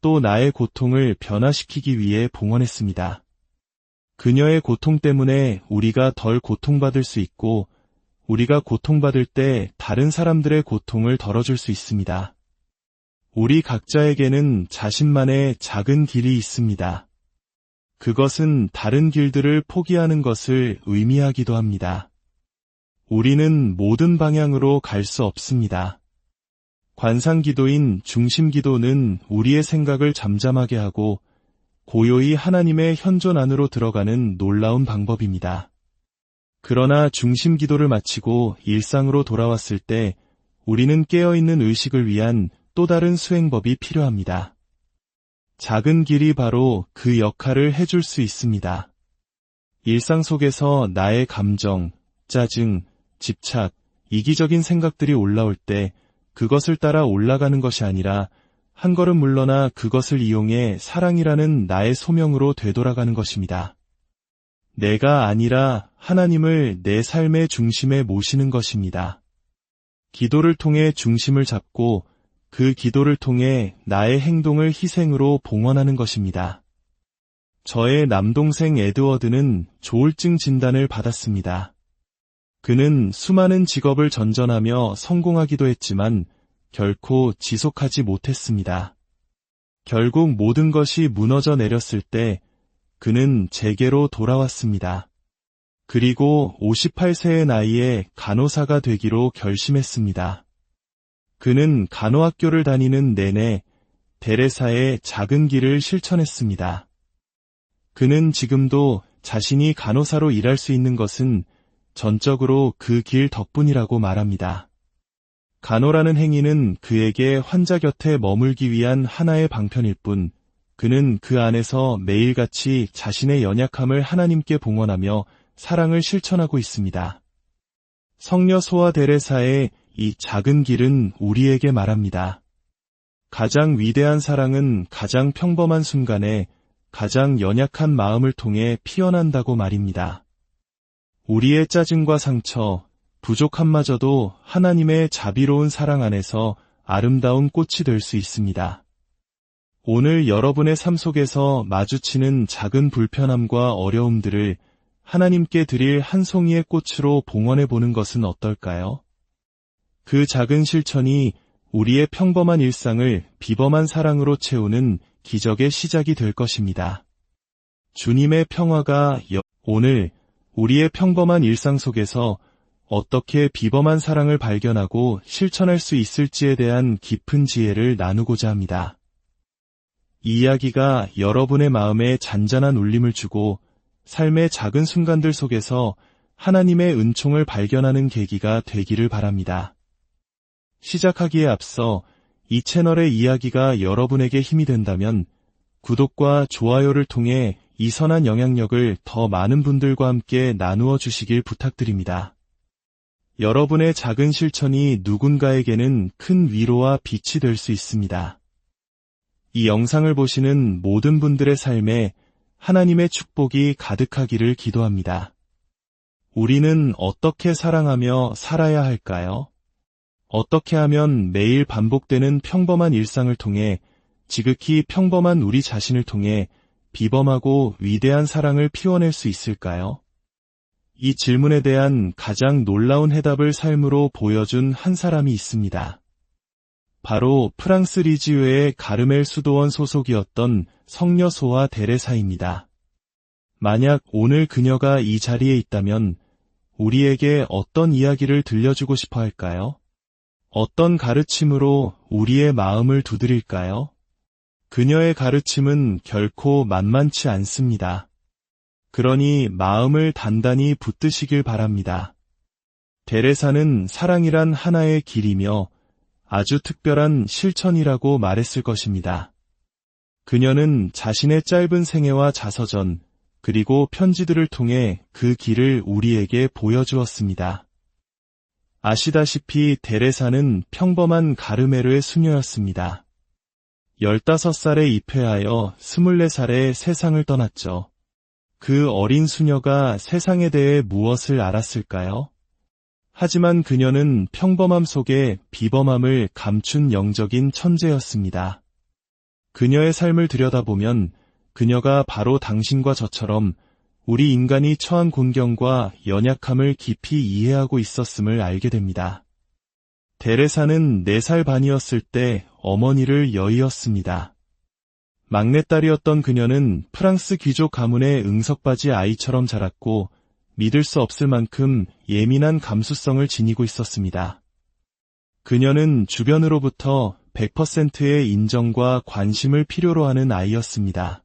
또 나의 고통을 변화시키기 위해 봉헌했습니다. 그녀의 고통 때문에 우리가 덜 고통받을 수 있고 우리가 고통받을 때 다른 사람들의 고통을 덜어줄 수 있습니다. 우리 각자에게는 자신만의 작은 길이 있습니다. 그것은 다른 길들을 포기하는 것을 의미하기도 합니다. 우리는 모든 방향으로 갈 수 없습니다. 관상기도인 중심기도는 우리의 생각을 잠잠하게 하고 고요히 하나님의 현존 안으로 들어가는 놀라운 방법입니다. 그러나 중심기도를 마치고 일상으로 돌아왔을 때 우리는 깨어있는 의식을 위한 또 다른 수행법이 필요합니다. 작은 길이 바로 그 역할을 해줄 수 있습니다. 일상 속에서 나의 감정, 짜증, 집착, 이기적인 생각들이 올라올 때 그것을 따라 올라가는 것이 아니라 한 걸음 물러나 그것을 이용해 사랑이라는 나의 소명으로 되돌아가는 것입니다. 내가 아니라 하나님을 내 삶의 중심에 모시는 것입니다. 기도를 통해 중심을 잡고 그 기도를 통해 나의 행동을 희생으로 봉헌하는 것입니다. 저의 남동생 에드워드는 조울증 진단을 받았습니다. 그는 수많은 직업을 전전하며 성공하기도 했지만 결코 지속하지 못했습니다. 결국 모든 것이 무너져 내렸을 때 그는 제게로 돌아왔습니다. 그리고 58세의 나이에 간호사가 되기로 결심했습니다. 그는 간호학교를 다니는 내내 데레사의 작은 길을 실천했습니다. 그는 지금도 자신이 간호사로 일할 수 있는 것은 전적으로 그 길 덕분이라고 말합니다. 간호라는 행위는 그에게 환자 곁에 머물기 위한 하나의 방편일 뿐, 그는 그 안에서 매일같이 자신의 연약함을 하나님께 봉헌하며 사랑을 실천하고 있습니다. 성녀 소아 데레사의 이 작은 길은 우리에게 말합니다. 가장 위대한 사랑은 가장 평범한 순간에 가장 연약한 마음을 통해 피어난다고 말입니다. 우리의 짜증과 상처, 부족함마저도 하나님의 자비로운 사랑 안에서 아름다운 꽃이 될 수 있습니다. 오늘 여러분의 삶 속에서 마주치는 작은 불편함과 어려움들을 하나님께 드릴 한 송이의 꽃으로 봉헌해 보는 것은 어떨까요? 그 작은 실천이 우리의 평범한 일상을 비범한 사랑으로 채우는 기적의 시작이 될 것입니다. 주님의 평화가 오늘 우리의 평범한 일상 속에서 어떻게 비범한 사랑을 발견하고 실천할 수 있을지에 대한 깊은 지혜를 나누고자 합니다. 이 이야기가 여러분의 마음에 잔잔한 울림을 주고 삶의 작은 순간들 속에서 하나님의 은총을 발견하는 계기가 되기를 바랍니다. 시작하기에 앞서 이 채널의 이야기가 여러분에게 힘이 된다면 구독과 좋아요를 통해 이 선한 영향력을 더 많은 분들과 함께 나누어 주시길 부탁드립니다. 여러분의 작은 실천이 누군가에게는 큰 위로와 빛이 될 수 있습니다. 이 영상을 보시는 모든 분들의 삶에 하나님의 축복이 가득하기를 기도합니다. 우리는 어떻게 사랑하며 살아야 할까요? 어떻게 하면 매일 반복되는 평범한 일상을 통해 지극히 평범한 우리 자신을 통해 비범하고 위대한 사랑을 피워낼 수 있을까요? 이 질문에 대한 가장 놀라운 해답을 삶으로 보여준 한 사람이 있습니다. 바로 프랑스 리지우의 가르멜 수도원 소속이었던 성녀소아 데레사입니다. 만약 오늘 그녀가 이 자리에 있다면 우리에게 어떤 이야기를 들려주고 싶어 할까요? 어떤 가르침으로 우리의 마음을 두드릴까요? 그녀의 가르침은 결코 만만치 않습니다. 그러니 마음을 단단히 붙드시길 바랍니다. 데레사는 사랑이란 하나의 길이며 아주 특별한 실천이라고 말했을 것입니다. 그녀는 자신의 짧은 생애와 자서전, 그리고 편지들을 통해 그 길을 우리에게 보여주었습니다. 아시다시피 데레사는 평범한 가르메르의 수녀였습니다. 15살에 입회하여 24살에 세상을 떠났죠. 그 어린 수녀가 세상에 대해 무엇을 알았을까요? 하지만 그녀는 평범함 속에 비범함을 감춘 영적인 천재였습니다. 그녀의 삶을 들여다보면 그녀가 바로 당신과 저처럼 우리 인간이 처한 곤경과 연약함을 깊이 이해하고 있었음을 알게 됩니다. 데레사는 4살 반이었을 때 어머니를 여의었습니다. 막내딸이었던 그녀는 프랑스 귀족 가문의 응석바지 아이처럼 자랐고 믿을 수 없을 만큼 예민한 감수성을 지니고 있었습니다. 그녀는 주변으로부터 100%의 인정과 관심을 필요로 하는 아이였습니다.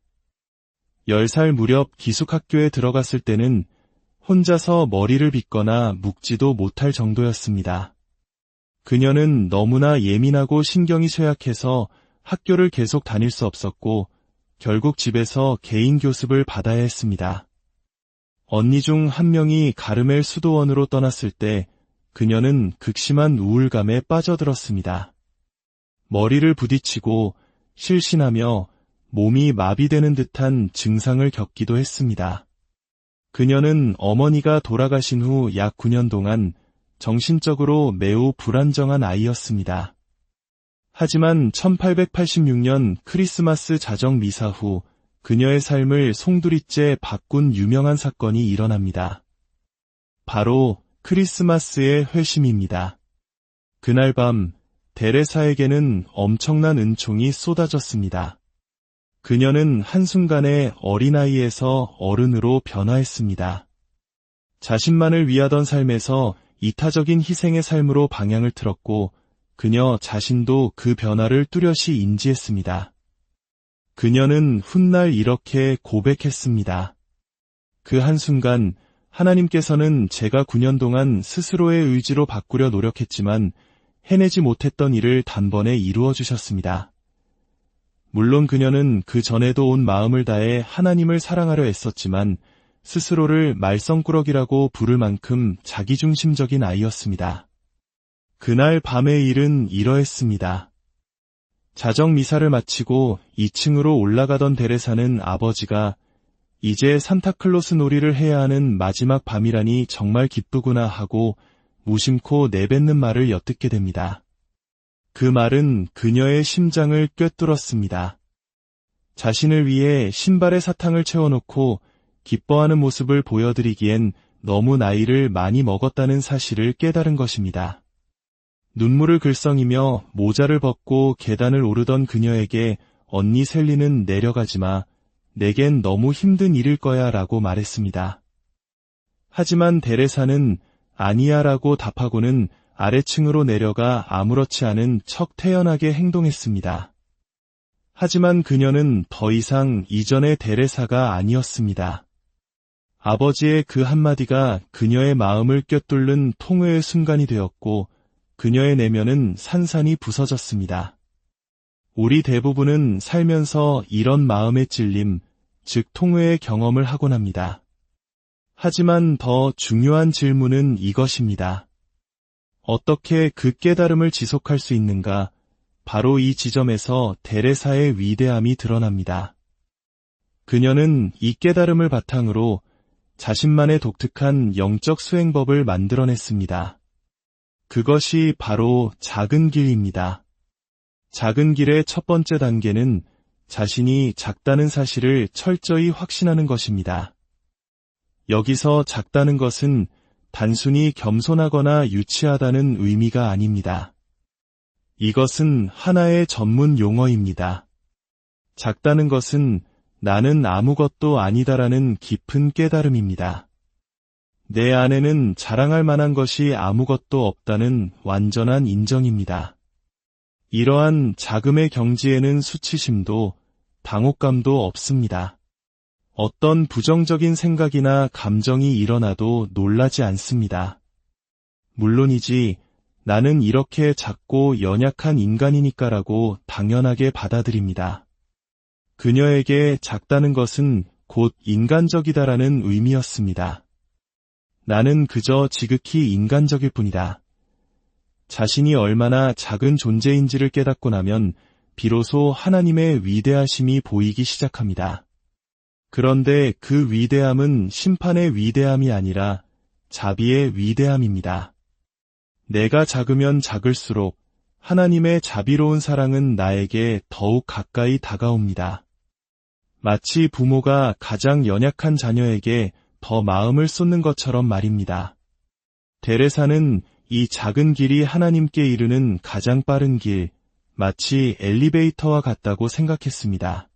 10살 무렵 기숙학교에 들어갔을 때는 혼자서 머리를 빗거나 묶지도 못할 정도였습니다. 그녀는 너무나 예민하고 신경이 쇠약해서 학교를 계속 다닐 수 없었고 결국 집에서 개인 교습을 받아야 했습니다. 언니 중 한 명이 가르멜 수도원으로 떠났을 때 그녀는 극심한 우울감에 빠져들었습니다. 머리를 부딪히고 실신하며 몸이 마비되는 듯한 증상을 겪기도 했습니다. 그녀는 어머니가 돌아가신 후 약 9년 동안 정신적으로 매우 불안정한 아이였습니다. 하지만 1886년 크리스마스 자정 미사 후 그녀의 삶을 송두리째 바꾼 유명한 사건이 일어납니다. 바로 크리스마스의 회심입니다. 그날 밤 데레사에게는 엄청난 은총이 쏟아졌습니다. 그녀는 한순간에 어린아이에서 어른으로 변화했습니다. 자신만을 위하던 삶에서 이타적인 희생의 삶으로 방향을 틀었고 그녀 자신도 그 변화를 뚜렷이 인지했습니다. 그녀는 훗날 이렇게 고백했습니다. 그 한순간 하나님께서는 제가 9년 동안 스스로의 의지로 바꾸려 노력했지만 해내지 못했던 일을 단번에 이루어 주셨습니다. 물론 그녀는 그 전에도 온 마음을 다해 하나님을 사랑하려 애썼지만 스스로를 말썽꾸러기라고 부를 만큼 자기중심적인 아이였습니다. 그날 밤의 일은 이러했습니다. 자정 미사를 마치고 2층으로 올라가던 데레사는 아버지가 이제 산타클로스 놀이를 해야 하는 마지막 밤이라니 정말 기쁘구나 하고 무심코 내뱉는 말을 엿듣게 됩니다. 그 말은 그녀의 심장을 꿰뚫었습니다. 자신을 위해 신발에 사탕을 채워놓고 기뻐하는 모습을 보여드리기엔 너무 나이를 많이 먹었다는 사실을 깨달은 것입니다. 눈물을 글썽이며 모자를 벗고 계단을 오르던 그녀에게 언니 셀리는 내려가지마. 내겐 너무 힘든 일일 거야 라고 말했습니다. 하지만 데레사는 아니야 라고 답하고는 아래층으로 내려가 아무렇지 않은 척 태연하게 행동했습니다. 하지만 그녀는 더 이상 이전의 데레사가 아니었습니다. 아버지의 그 한마디가 그녀의 마음을 꿰뚫는 통회의 순간이 되었고 그녀의 내면은 산산이 부서졌습니다. 우리 대부분은 살면서 이런 마음의 찔림, 즉 통회의 경험을 하곤 합니다. 하지만 더 중요한 질문은 이것입니다. 어떻게 그 깨달음을 지속할 수 있는가? 바로 이 지점에서 데레사의 위대함이 드러납니다. 그녀는 이 깨달음을 바탕으로 자신만의 독특한 영적 수행법을 만들어냈습니다. 그것이 바로 작은 길입니다. 작은 길의 첫 번째 단계는 자신이 작다는 사실을 철저히 확신하는 것입니다. 여기서 작다는 것은 단순히 겸손하거나 유치하다는 의미가 아닙니다. 이것은 하나의 전문 용어입니다. 작다는 것은 나는 아무것도 아니다라는 깊은 깨달음입니다. 내 안에는 자랑할 만한 것이 아무것도 없다는 완전한 인정입니다. 이러한 자금의 경지에는 수치심도 당혹감도 없습니다. 어떤 부정적인 생각이나 감정이 일어나도 놀라지 않습니다. 물론이지 나는 이렇게 작고 연약한 인간이니까라고 당연하게 받아들입니다. 그녀에게 작다는 것은 곧 인간적이다라는 의미였습니다. 나는 그저 지극히 인간적일 뿐이다. 자신이 얼마나 작은 존재인지를 깨닫고 나면 비로소 하나님의 위대하심이 보이기 시작합니다. 그런데 그 위대함은 심판의 위대함이 아니라 자비의 위대함입니다. 내가 작으면 작을수록 하나님의 자비로운 사랑은 나에게 더욱 가까이 다가옵니다. 마치 부모가 가장 연약한 자녀에게 더 마음을 쏟는 것처럼 말입니다. 데레사는 이 작은 길이 하나님께 이르는 가장 빠른 길, 마치 엘리베이터와 같다고 생각했습니다.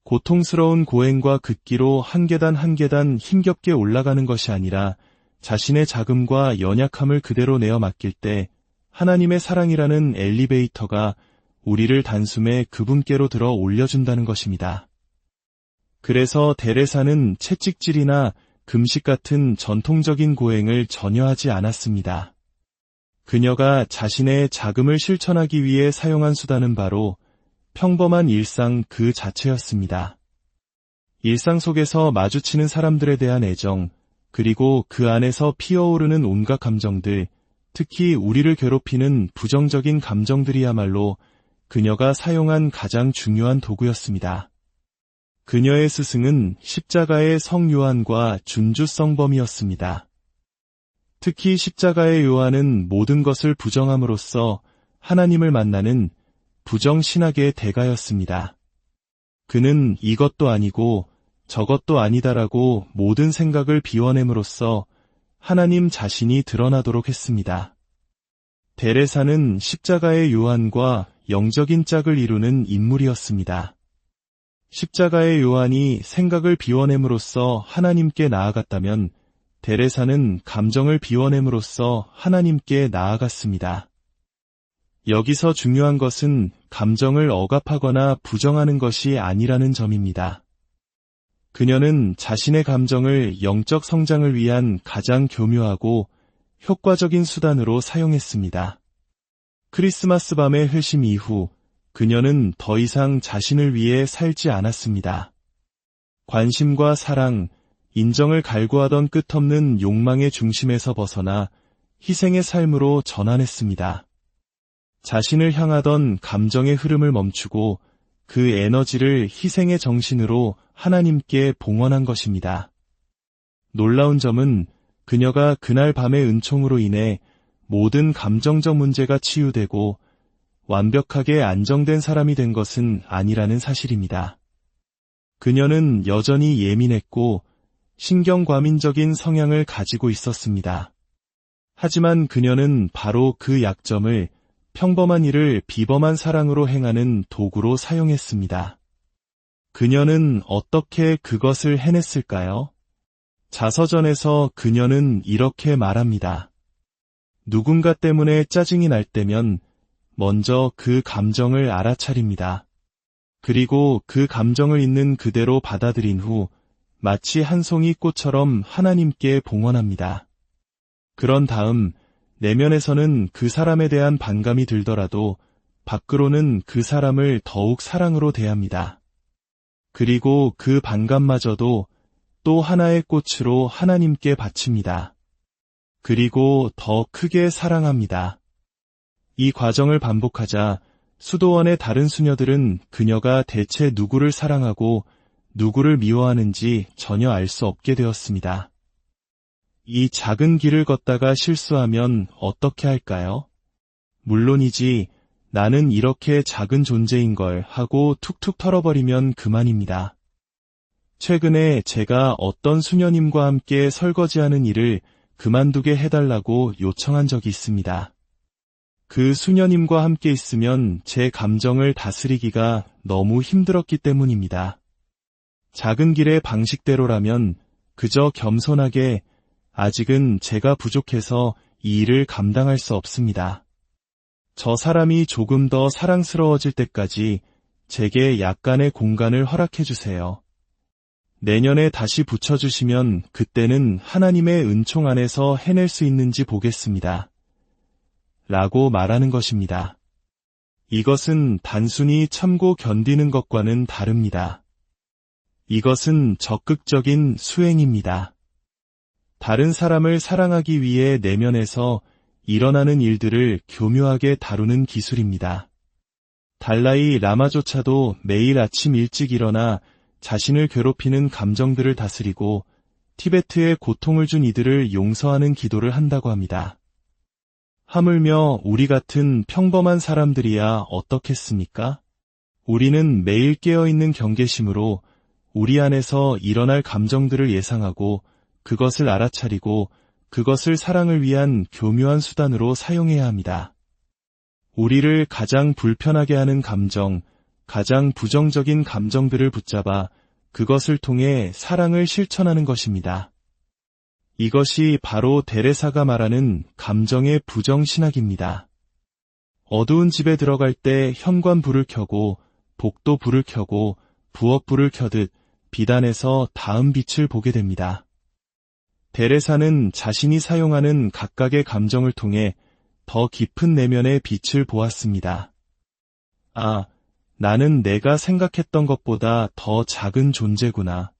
고통스러운 고행과 극기로 한 계단 한 계단 힘겹게 올라가는 것이 아니라 자신의 자금과 연약함을 그대로 내어 맡길 때 하나님의 사랑이라는 엘리베이터가 우리를 단숨에 그분께로 들어 올려준다는 것입니다. 그래서 데레사는 채찍질이나 금식 같은 전통적인 고행을 전혀 하지 않았습니다. 그녀가 자신의 자금을 실천하기 위해 사용한 수단은 바로 평범한 일상 그 자체였습니다. 일상 속에서 마주치는 사람들에 대한 애정, 그리고 그 안에서 피어오르는 온갖 감정들, 특히 우리를 괴롭히는 부정적인 감정들이야말로 그녀가 사용한 가장 중요한 도구였습니다. 그녀의 스승은 십자가의 성 요한과 준주성범이었습니다. 특히 십자가의 요한은 모든 것을 부정함으로써 하나님을 만나는 부정신학의 대가였습니다. 그는 이것도 아니고 저것도 아니다라고 모든 생각을 비워냄으로써 하나님 자신이 드러나도록 했습니다. 데레사는 십자가의 요한과 영적인 짝을 이루는 인물이었습니다. 십자가의 요한이 생각을 비워냄으로써 하나님께 나아갔다면 데레사는 감정을 비워냄으로써 하나님께 나아갔습니다. 여기서 중요한 것은 감정을 억압하거나 부정하는 것이 아니라는 점입니다. 그녀는 자신의 감정을 영적 성장을 위한 가장 교묘하고 효과적인 수단으로 사용했습니다. 크리스마스 밤의 회심 이후 그녀는 더 이상 자신을 위해 살지 않았습니다. 관심과 사랑, 인정을 갈구하던 끝없는 욕망의 중심에서 벗어나 희생의 삶으로 전환했습니다. 자신을 향하던 감정의 흐름을 멈추고 그 에너지를 희생의 정신으로 하나님께 봉헌한 것입니다. 놀라운 점은 그녀가 그날 밤의 은총으로 인해 모든 감정적 문제가 치유되고 완벽하게 안정된 사람이 된 것은 아니라는 사실입니다. 그녀는 여전히 예민했고 신경과민적인 성향을 가지고 있었습니다. 하지만 그녀는 바로 그 약점을 평범한 일을 비범한 사랑으로 행하는 도구로 사용했습니다. 그녀는 어떻게 그것을 해냈을까요? 자서전에서 그녀는 이렇게 말합니다. 누군가 때문에 짜증이 날 때면 먼저 그 감정을 알아차립니다. 그리고 그 감정을 있는 그대로 받아들인 후 마치 한 송이 꽃처럼 하나님께 봉헌합니다. 그런 다음 내면에서는 그 사람에 대한 반감이 들더라도 밖으로는 그 사람을 더욱 사랑으로 대합니다. 그리고 그 반감마저도 또 하나의 꽃으로 하나님께 바칩니다. 그리고 더 크게 사랑합니다. 이 과정을 반복하자 수도원의 다른 수녀들은 그녀가 대체 누구를 사랑하고 누구를 미워하는지 전혀 알 수 없게 되었습니다. 이 작은 길을 걷다가 실수하면 어떻게 할까요? 물론이지 나는 이렇게 작은 존재인 걸 하고 툭툭 털어버리면 그만입니다. 최근에 제가 어떤 수녀님과 함께 설거지하는 일을 그만두게 해달라고 요청한 적이 있습니다. 그 수녀님과 함께 있으면 제 감정을 다스리기가 너무 힘들었기 때문입니다. 작은 길의 방식대로라면 그저 겸손하게 아직은 제가 부족해서 이 일을 감당할 수 없습니다. 저 사람이 조금 더 사랑스러워질 때까지 제게 약간의 공간을 허락해 주세요. 내년에 다시 붙여주시면 그때는 하나님의 은총 안에서 해낼 수 있는지 보겠습니다. 라고 말하는 것입니다. 이것은 단순히 참고 견디는 것과는 다릅니다. 이것은 적극적인 수행입니다. 다른 사람을 사랑하기 위해 내면에서 일어나는 일들을 교묘하게 다루는 기술입니다. 달라이 라마조차도 매일 아침 일찍 일어나 자신을 괴롭히는 감정들을 다스리고 티베트에 고통을 준 이들을 용서하는 기도를 한다고 합니다. 하물며 우리 같은 평범한 사람들이야 어떻겠습니까? 우리는 매일 깨어있는 경계심으로 우리 안에서 일어날 감정들을 예상하고 그것을 알아차리고 그것을 사랑을 위한 교묘한 수단으로 사용해야 합니다. 우리를 가장 불편하게 하는 감정, 가장 부정적인 감정들을 붙잡아 그것을 통해 사랑을 실천하는 것입니다. 이것이 바로 데레사가 말하는 감정의 부정신학입니다. 어두운 집에 들어갈 때 현관불을 켜고 복도불을 켜고 부엌불을 켜듯 비단에서 다음 빛을 보게 됩니다. 데레사는 자신이 사용하는 각각의 감정을 통해 더 깊은 내면의 빛을 보았습니다. 아, 나는 내가 생각했던 것보다 더 작은 존재구나.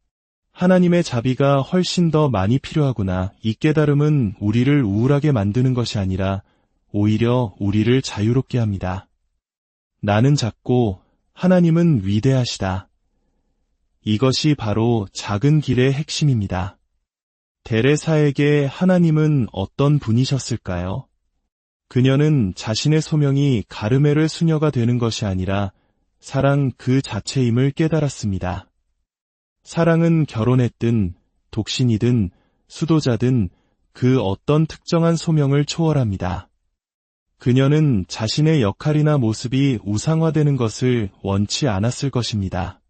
하나님의 자비가 훨씬 더 많이 필요하구나. 이 깨달음은 우리를 우울하게 만드는 것이 아니라 오히려 우리를 자유롭게 합니다. 나는 작고 하나님은 위대하시다. 이것이 바로 작은 길의 핵심입니다. 데레사에게 하나님은 어떤 분이셨을까요? 그녀는 자신의 소명이 가르메르 수녀가 되는 것이 아니라 사랑 그 자체임을 깨달았습니다. 사랑은 결혼했든 독신이든 수도자든 그 어떤 특정한 소명을 초월합니다. 그녀는 자신의 역할이나 모습이 우상화되는 것을 원치 않았을 것입니다.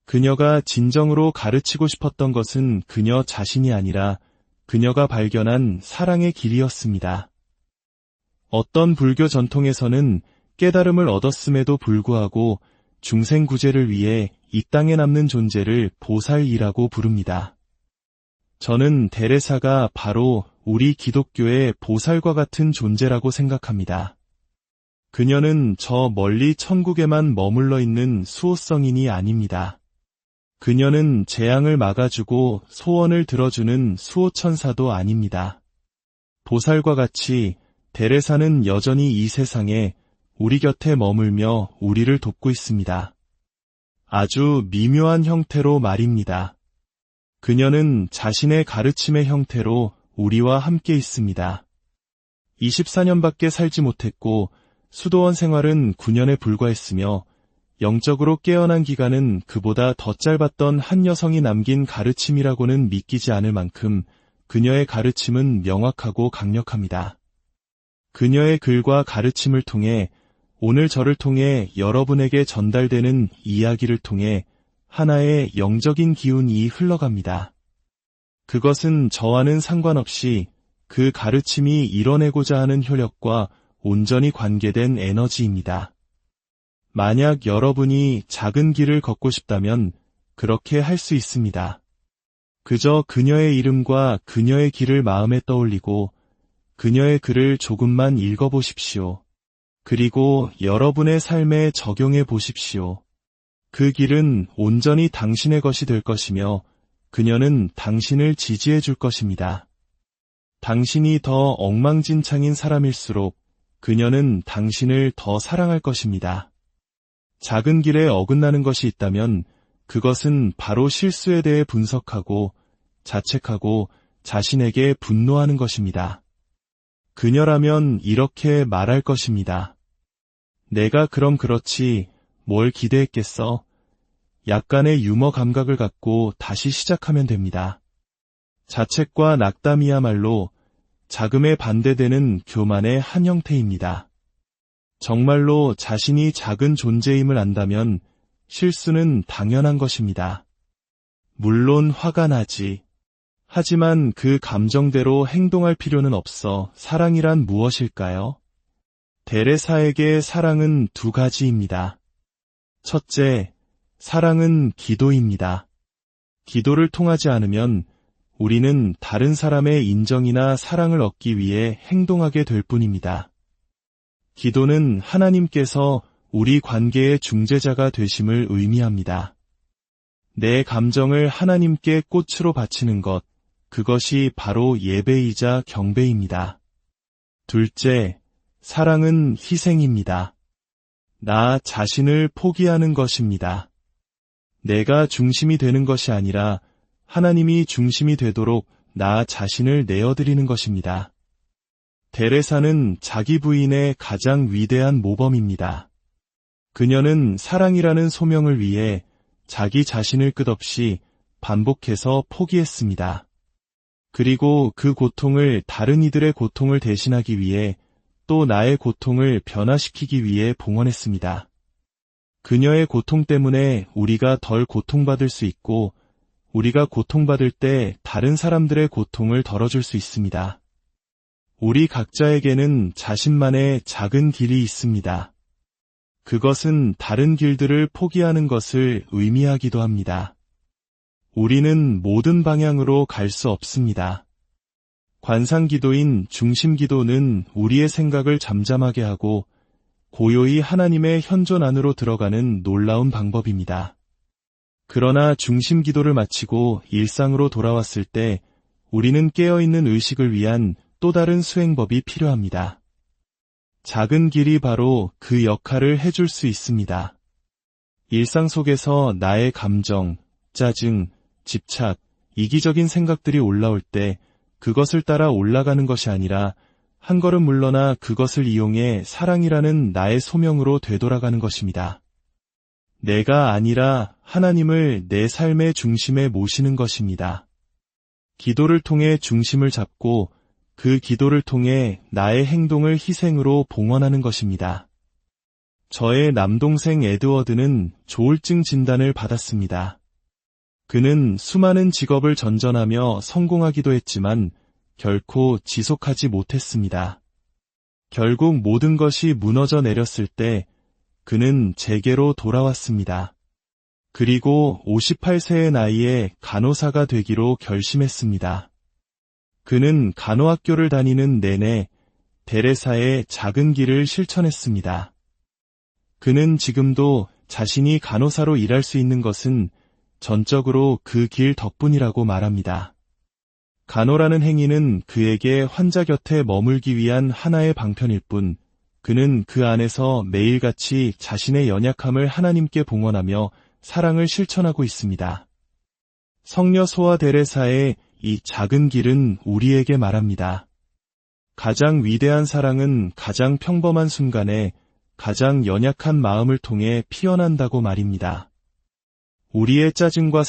그녀가 진정으로 가르치고 싶었던 것은 그녀 자신이 아니라 그녀가 발견한 사랑의 길이었습니다. 어떤 불교 전통에서는 깨달음을 얻었음에도 불구하고 중생구제를 위해 이 땅에 남는 존재를 보살이라고 부릅니다. 저는 데레사가 바로 우리 기독교의 보살과 같은 존재라고 생각합니다. 그녀는 저 멀리 천국에만 머물러 있는 수호성인이 아닙니다. 그녀는 재앙을 막아주고 소원을 들어주는 수호천사도 아닙니다. 보살과 같이 데레사는 여전히 이 세상에 우리 곁에 머물며 우리를 돕고 있습니다. 아주 미묘한 형태로 말입니다. 그녀는 자신의 가르침의 형태로 우리와 함께 있습니다. 24년밖에 살지 못했고 수도원 생활은 9년에 불과했으며 영적으로 깨어난 기간은 그보다 더 짧았던 한 여성이 남긴 가르침이라고는 믿기지 않을 만큼 그녀의 가르침은 명확하고 강력합니다. 그녀의 글과 가르침을 통해 오늘 저를 통해 여러분에게 전달되는 이야기를 통해 하나의 영적인 기운이 흘러갑니다. 그것은 저와는 상관없이 그 가르침이 이뤄내고자 하는 효력과 온전히 관계된 에너지입니다. 만약 여러분이 작은 길을 걷고 싶다면 그렇게 할 수 있습니다. 그저 그녀의 이름과 그녀의 길을 마음에 떠올리고 그녀의 글을 조금만 읽어보십시오. 그리고 여러분의 삶에 적용해 보십시오. 그 길은 온전히 당신의 것이 될 것이며 그녀는 당신을 지지해 줄 것입니다. 당신이 더 엉망진창인 사람일수록 그녀는 당신을 더 사랑할 것입니다. 작은 길에 어긋나는 것이 있다면 그것은 바로 실수에 대해 분석하고 자책하고 자신에게 분노하는 것입니다. 그녀라면 이렇게 말할 것입니다. 내가 그럼 그렇지 뭘 기대했겠어? 약간의 유머 감각을 갖고 다시 시작하면 됩니다. 자책과 낙담이야말로 자금에 반대되는 교만의 한 형태입니다. 정말로 자신이 작은 존재임을 안다면 실수는 당연한 것입니다. 물론 화가 나지. 하지만 그 감정대로 행동할 필요는 없어. 사랑이란 무엇일까요? 데레사에게 사랑은 두 가지입니다. 첫째, 사랑은 기도입니다. 기도를 통하지 않으면 우리는 다른 사람의 인정이나 사랑을 얻기 위해 행동하게 될 뿐입니다. 기도는 하나님께서 우리 관계의 중재자가 되심을 의미합니다. 내 감정을 하나님께 꽃으로 바치는 것, 그것이 바로 예배이자 경배입니다. 둘째, 사랑은 희생입니다. 나 자신을 포기하는 것입니다. 내가 중심이 되는 것이 아니라 하나님이 중심이 되도록 나 자신을 내어드리는 것입니다. 데레사는 자기 부인의 가장 위대한 모범입니다. 그녀는 사랑이라는 소명을 위해 자기 자신을 끝없이 반복해서 포기했습니다. 그리고 그 고통을 다른 이들의 고통을 대신하기 위해 또 나의 고통을 변화시키기 위해 봉헌했습니다. 그녀의 고통 때문에 우리가 덜 고통받을 수 있고 우리가 고통받을 때 다른 사람들의 고통을 덜어줄 수 있습니다. 우리 각자에게는 자신만의 작은 길이 있습니다. 그것은 다른 길들을 포기하는 것을 의미하기도 합니다. 우리는 모든 방향으로 갈 수 없습니다. 관상기도인 중심기도는 우리의 생각을 잠잠하게 하고 고요히 하나님의 현존 안으로 들어가는 놀라운 방법입니다. 그러나 중심기도를 마치고 일상으로 돌아왔을 때 우리는 깨어있는 의식을 위한 또 다른 수행법이 필요합니다. 작은 길이 바로 그 역할을 해줄 수 있습니다. 일상 속에서 나의 감정, 짜증, 집착, 이기적인 생각들이 올라올 때 그것을 따라 올라가는 것이 아니라 한 걸음 물러나 그것을 이용해 사랑이라는 나의 소명으로 되돌아가는 것입니다. 내가 아니라 하나님을 내 삶의 중심에 모시는 것입니다. 기도를 통해 중심을 잡고 그 기도를 통해 나의 행동을 희생으로 봉헌하는 것입니다. 저의 남동생 에드워드는 조울증 진단을 받았습니다. 그는 수많은 직업을 전전하며 성공하기도 했지만 결코 지속하지 못했습니다. 결국 모든 것이 무너져 내렸을 때 그는 제게로 돌아왔습니다. 그리고 58세의 나이에 간호사가 되기로 결심했습니다. 그는 간호학교를 다니는 내내 데레사의 작은 길을 실천했습니다. 그는 지금도 자신이 간호사로 일할 수 있는 것은 전적으로 그 길 덕분이라고 말합니다. 간호라는 행위는 그에게 환자 곁에 머물기 위한 하나의 방편일 뿐, 그는 그 안에서 매일같이 자신의 연약함을 하나님께 봉헌하며 사랑을 실천하고 있습니다. 성녀 소아 데레사의 이 작은 길은 우리에게 말합니다. 가장 위대한 사랑은 가장 평범한 순간에 가장 연약한 마음을 통해 피어난다고 말입니다. 우리의 짜증과